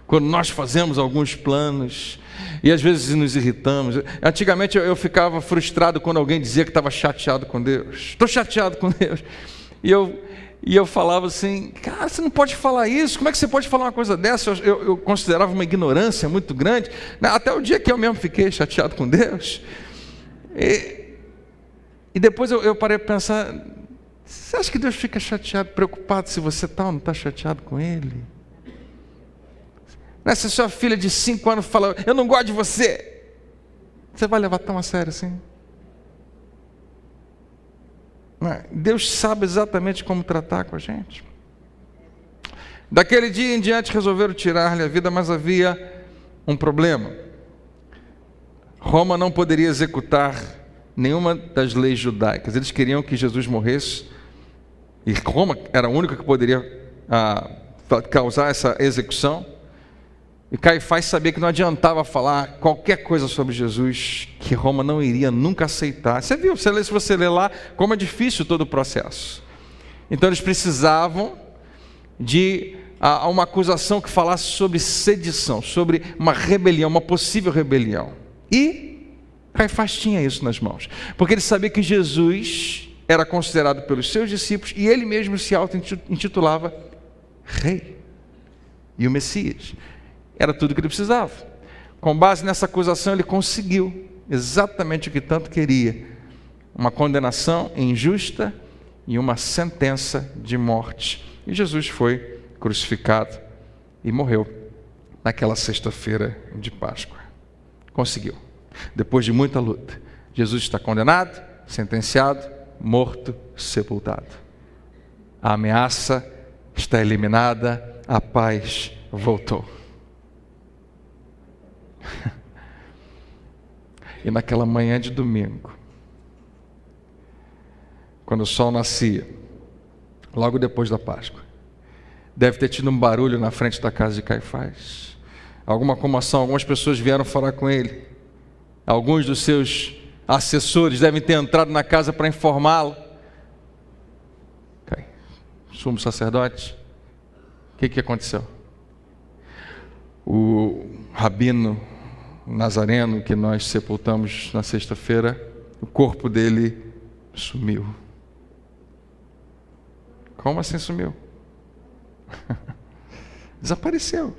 Quando nós fazemos alguns planos e às vezes nos irritamos. Antigamente eu ficava frustrado quando alguém dizia que estava chateado com Deus. Estou chateado com Deus. E eu falava assim: cara, você não pode falar isso, como é que você pode falar uma coisa dessa? Eu considerava uma ignorância muito grande, até o dia que eu mesmo fiquei chateado com Deus. E depois eu parei para pensar: você acha que Deus fica chateado, preocupado se você está ou não está chateado com Ele? Se sua filha de 5 anos fala: eu não gosto de você, você vai levar tão a sério assim? Deus sabe exatamente como tratar com a gente. Daquele dia em diante resolveram tirar-lhe a vida, mas havia um problema. Roma não poderia executar nenhuma das leis judaicas. Eles queriam que Jesus morresse, e Roma era a única que poderia causar essa execução. E Caifás sabia que não adiantava falar qualquer coisa sobre Jesus, que Roma não iria nunca aceitar. Você viu, se você ler lá, como é difícil todo o processo. Então eles precisavam de uma acusação que falasse sobre sedição, sobre uma rebelião, uma possível rebelião. E Caifás tinha isso nas mãos, porque ele sabia que Jesus era considerado pelos seus discípulos, e ele mesmo se auto-intitulava Rei e o Messias. Era tudo o que ele precisava. Com base nessa acusação, ele conseguiu exatamente o que tanto queria: uma condenação injusta e uma sentença de morte. E Jesus foi crucificado e morreu naquela sexta-feira de Páscoa. Conseguiu. Depois de muita luta, Jesus está condenado, sentenciado, morto, sepultado. A ameaça está eliminada, a paz voltou. E naquela manhã de domingo, quando o sol nascia, logo depois da Páscoa, deve ter tido um barulho na frente da casa de Caifás, alguma comoção. Algumas pessoas vieram falar com ele, alguns dos seus assessores devem ter entrado na casa para informá-lo. Sumo sacerdote, o que aconteceu? O rabino nazareno que nós sepultamos na sexta-feira, o corpo dele sumiu. Como assim sumiu? Desapareceu.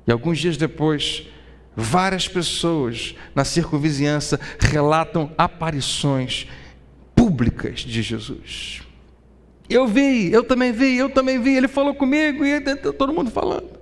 E alguns dias depois, várias pessoas na circunvizinhança relatam aparições públicas de Jesus. Eu vi, eu também vi, ele falou comigo, e todo mundo falando.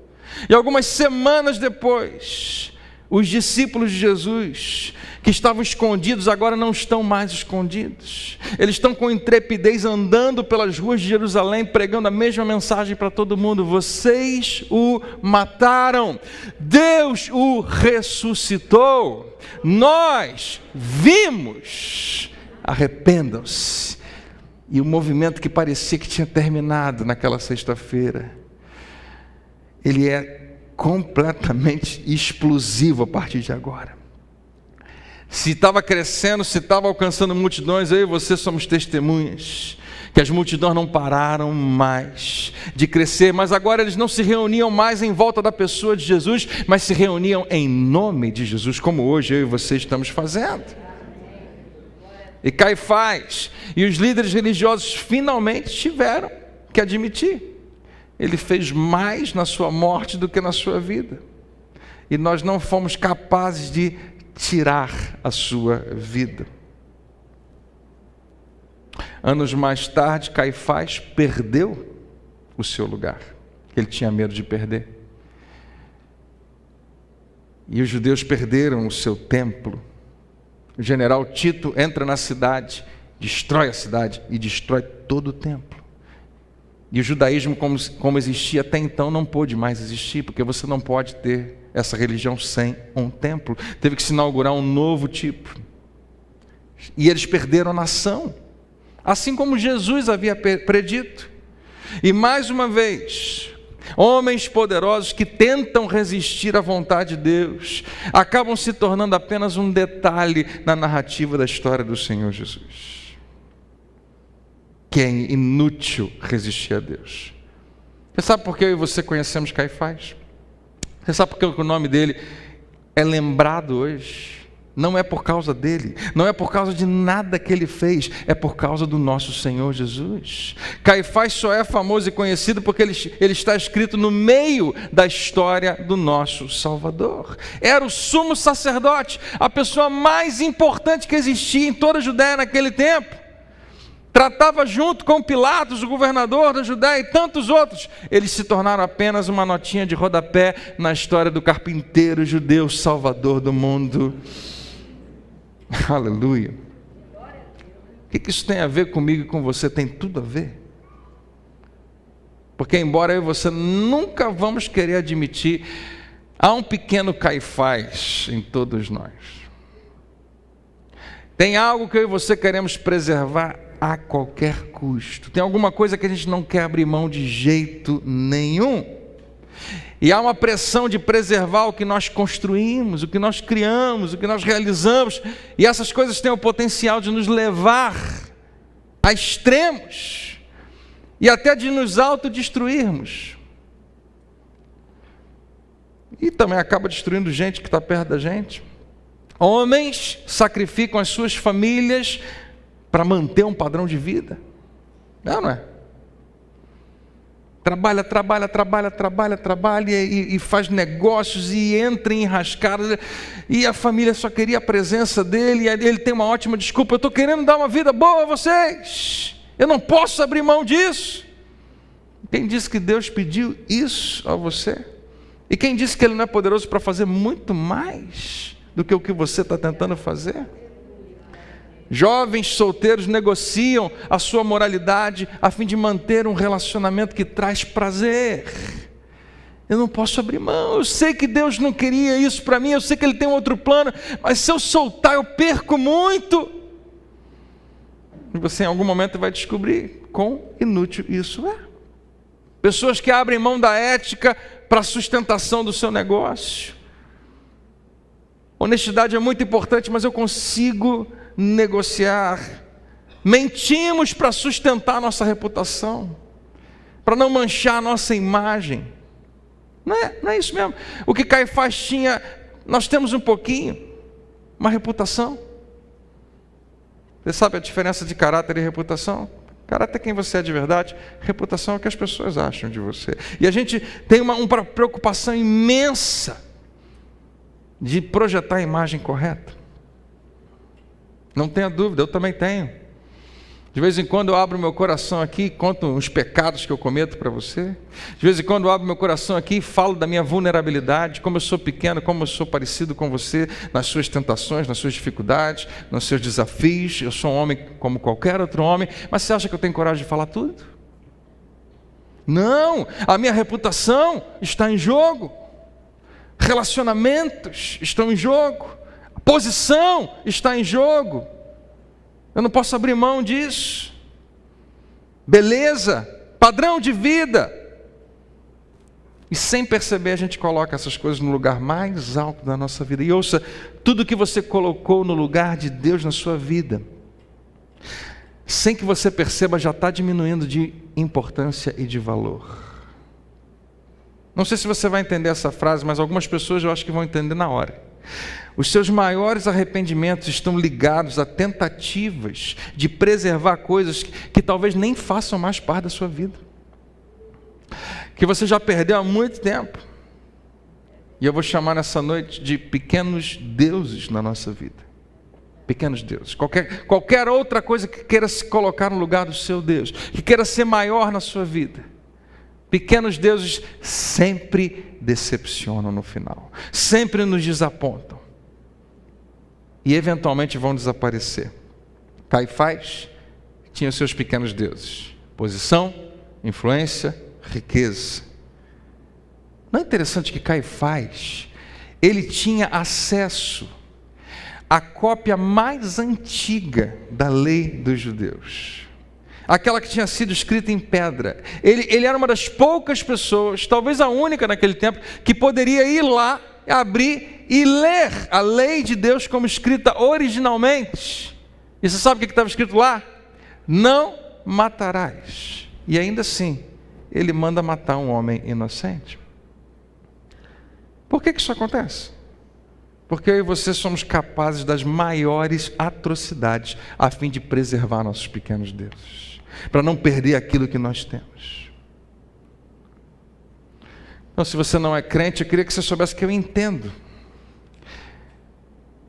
E algumas semanas depois, os discípulos de Jesus, que estavam escondidos, agora não estão mais escondidos. Eles estão com intrepidez andando pelas ruas de Jerusalém, pregando a mesma mensagem para todo mundo: vocês o mataram, Deus o ressuscitou, nós vimos, arrependam-se. E o movimento que parecia que tinha terminado naquela sexta-feira, ele é completamente explosivo a partir de agora. Se estava crescendo, se estava alcançando multidões, eu e você somos testemunhas que as multidões não pararam mais de crescer, mas agora eles não se reuniam mais em volta da pessoa de Jesus, mas se reuniam em nome de Jesus, como hoje eu e você estamos fazendo. E Caifás e os líderes religiosos finalmente tiveram que admitir: ele fez mais na sua morte do que na sua vida, e nós não fomos capazes de tirar a sua vida. Anos mais tarde, Caifás perdeu o seu lugar, que ele tinha medo de perder. E os judeus perderam o seu templo. O general Tito entra na cidade, destrói a cidade e destrói todo o templo. E o judaísmo, como existia até então, não pôde mais existir, porque você não pode ter essa religião sem um templo. Teve que se inaugurar um novo tipo. E eles perderam a nação, assim como Jesus havia predito. E mais uma vez, homens poderosos que tentam resistir à vontade de Deus acabam se tornando apenas um detalhe na narrativa da história do Senhor Jesus. Que é inútil resistir a Deus. Você sabe por que eu e você conhecemos Caifás? Você sabe por que o nome dele é lembrado hoje? Não é por causa dele, não é por causa de nada que ele fez, é por causa do nosso Senhor Jesus. Caifás só é famoso e conhecido porque ele está escrito no meio da história do nosso Salvador. Era o sumo sacerdote, a pessoa mais importante que existia em toda a Judéia naquele tempo. Tratava junto com Pilatos, o governador da Judéia, e tantos outros. Eles se tornaram apenas uma notinha de rodapé na história do carpinteiro judeu, salvador do mundo. Aleluia. O que isso tem a ver comigo e com você? Tem tudo a ver. Porque embora eu e você nunca vamos querer admitir, há um pequeno Caifás em todos nós. Tem algo que eu e você queremos preservar a qualquer custo. Tem alguma coisa que a gente não quer abrir mão de jeito nenhum. E há uma pressão de preservar o que nós construímos, o que nós criamos, o que nós realizamos. E essas coisas têm o potencial de nos levar a extremos e até de nos autodestruirmos. E também acaba destruindo gente que está perto da gente. Homens sacrificam as suas famílias para manter um padrão de vida. Não é? Trabalha e faz negócios e entra em enrascadas. E a família só queria a presença dele. E ele tem uma ótima desculpa: eu estou querendo dar uma vida boa a vocês. Eu não posso abrir mão disso. Quem disse que Deus pediu isso a você? E quem disse que Ele não é poderoso para fazer muito mais do que o que você está tentando fazer? Jovens solteiros negociam a sua moralidade a fim de manter um relacionamento que traz prazer. Eu não posso abrir mão. Eu sei que Deus não queria isso para mim. Eu sei que Ele tem um outro plano. Mas se eu soltar, eu perco muito. E você em algum momento vai descobrir quão inútil isso é. Pessoas que abrem mão da ética para a sustentação do seu negócio. Honestidade é muito importante, mas eu consigo negociar. Mentimos para sustentar a nossa reputação, para não manchar a nossa imagem. Não é isso mesmo. O que Caifás tinha, nós temos um pouquinho, uma reputação. Você sabe a diferença de caráter e reputação? Caráter é quem você é de verdade, reputação é o que as pessoas acham de você. E a gente tem uma preocupação imensa de projetar a imagem correta. Não tenha dúvida, eu também tenho. De vez em quando eu abro meu coração aqui e conto uns pecados que eu cometo para você. De vez em quando eu abro meu coração aqui e falo da minha vulnerabilidade, como eu sou pequeno, como eu sou parecido com você, nas suas tentações, nas suas dificuldades, nos seus desafios. Eu sou um homem como qualquer outro homem, mas você acha que eu tenho coragem de falar tudo? Não, a minha reputação está em jogo. Relacionamentos estão em jogo. A posição está em jogo. Eu não posso abrir mão disso. Beleza, padrão de vida. E sem perceber a gente coloca essas coisas no lugar mais alto da nossa vida. E ouça, tudo que você colocou no lugar de Deus na sua vida, sem que você perceba, já está diminuindo de importância e de valor. Não sei se você vai entender essa frase, mas algumas pessoas eu acho que vão entender na hora. Os seus maiores arrependimentos estão ligados a tentativas de preservar coisas que talvez nem façam mais parte da sua vida, que você já perdeu há muito tempo. E eu vou chamar nessa noite de pequenos deuses na nossa vida. Pequenos deuses. Qualquer outra coisa que queira se colocar no lugar do seu Deus, que queira ser maior na sua vida. Pequenos deuses sempre decepcionam no final, sempre nos desapontam e eventualmente vão desaparecer. Caifás tinha os seus pequenos deuses: posição, influência, riqueza. Não é interessante que Caifás, ele tinha acesso à cópia mais antiga da lei dos judeus, aquela que tinha sido escrita em pedra. Ele era uma das poucas pessoas, talvez a única naquele tempo, que poderia ir lá, abrir e ler a lei de Deus como escrita originalmente. E você sabe o que estava escrito lá? Não matarás. E ainda assim, ele manda matar um homem inocente. Por que isso acontece? Porque eu e você somos capazes das maiores atrocidades a fim de preservar nossos pequenos deuses, para não perder aquilo que nós temos. Então, se você não é crente, eu queria que você soubesse que eu entendo.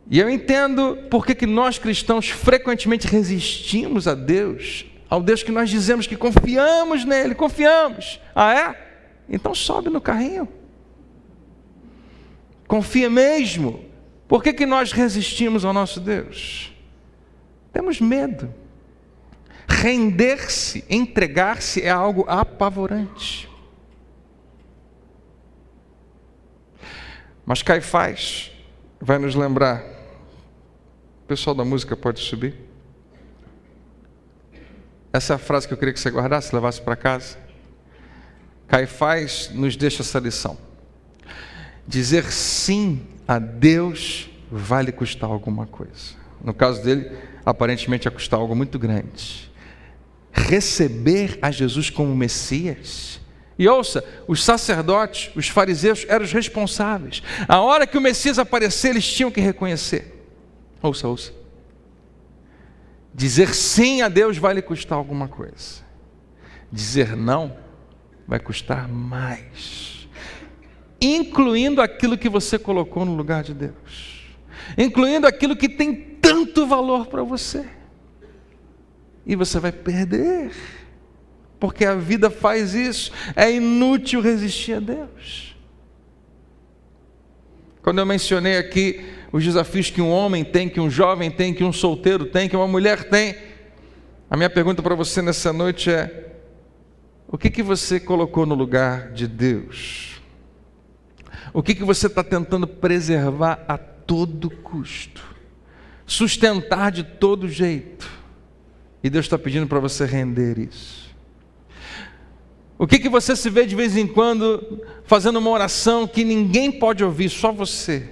E eu entendo porque que nós cristãos frequentemente resistimos a Deus, ao Deus que nós dizemos que confiamos nele, confiamos. Ah é? Então sobe no carrinho. Confia mesmo. Por que nós resistimos ao nosso Deus? Temos medo. render-se, entregar-se é algo apavorante. Mas Caifás vai nos lembrar. O pessoal da música pode subir? Essa é a frase que eu queria que você guardasse, levasse para casa. Caifás nos deixa essa lição. Dizer sim a Deus vai lhe custar alguma coisa. No caso dele, aparentemente ia custar algo muito grande. Receber a Jesus como Messias. E ouça, os sacerdotes, os fariseus eram os responsáveis. A hora que o Messias aparecer, eles tinham que reconhecer. Ouça. Dizer sim a Deus vai lhe custar alguma coisa. Dizer não vai custar mais. Incluindo aquilo que você colocou no lugar de Deus. Incluindo aquilo que tem tanto valor para você. E você vai perder. Porque a vida faz isso. É inútil resistir a Deus. Quando eu mencionei aqui os desafios que um homem tem, que um jovem tem, que um solteiro tem, que uma mulher tem, a minha pergunta para você nessa noite é: o que você colocou no lugar de Deus? O que você está tentando preservar a todo custo? Sustentar de todo jeito? E Deus está pedindo para você render isso. O que você se vê de vez em quando fazendo uma oração que ninguém pode ouvir, só você?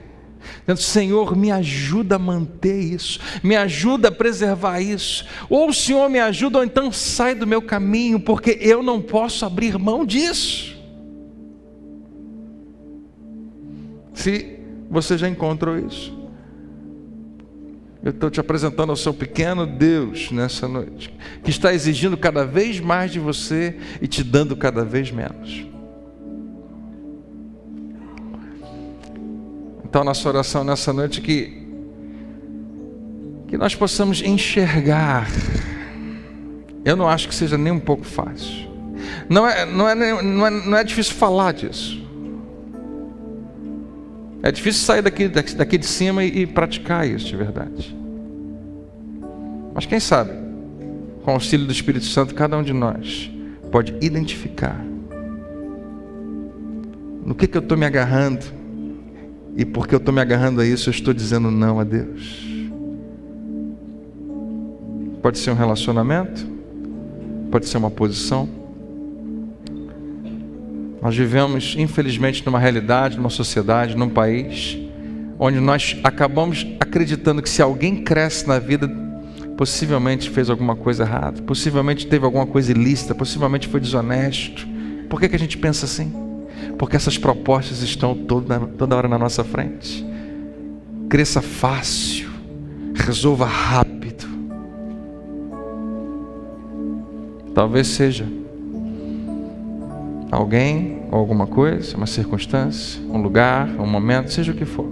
Dizendo: Senhor, me ajuda a manter isso, me ajuda a preservar isso. Ou o Senhor me ajuda, ou então sai do meu caminho, porque eu não posso abrir mão disso. Se você já encontrou isso, eu estou te apresentando ao seu pequeno Deus nessa noite, que está exigindo cada vez mais de você e te dando cada vez menos. Então, nossa oração nessa noite é que nós possamos enxergar. Eu não acho que seja nem um pouco fácil. Não é difícil falar disso. É difícil sair daqui de cima e praticar isso de verdade. Mas quem sabe, com o auxílio do Espírito Santo, cada um de nós pode identificar no que eu estou me agarrando, e porque eu estou me agarrando a isso, eu estou dizendo não a Deus. Pode ser um relacionamento, pode ser uma posição. Nós vivemos, infelizmente, numa realidade, numa sociedade, num país, onde nós acabamos acreditando que se alguém cresce na vida, possivelmente fez alguma coisa errada, possivelmente teve alguma coisa ilícita, possivelmente foi desonesto. Por que a gente pensa assim? Porque essas propostas estão toda hora na nossa frente. Cresça fácil, resolva rápido. Talvez seja alguém ou alguma coisa, uma circunstância, um lugar, um momento, seja o que for.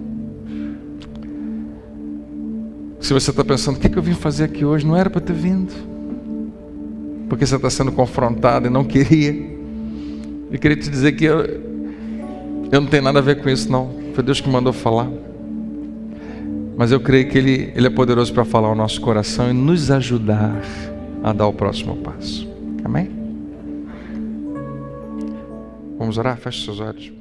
Se você está pensando: o que eu vim fazer aqui hoje? Não era para ter vindo. Porque você está sendo confrontado e não queria. Eu queria te dizer que eu não tenho nada a ver com isso, não. Foi Deus que mandou falar. Mas eu creio que Ele é poderoso para falar ao nosso coração e nos ajudar a dar o próximo passo. Amém? Vamos orar? Feche seus olhos.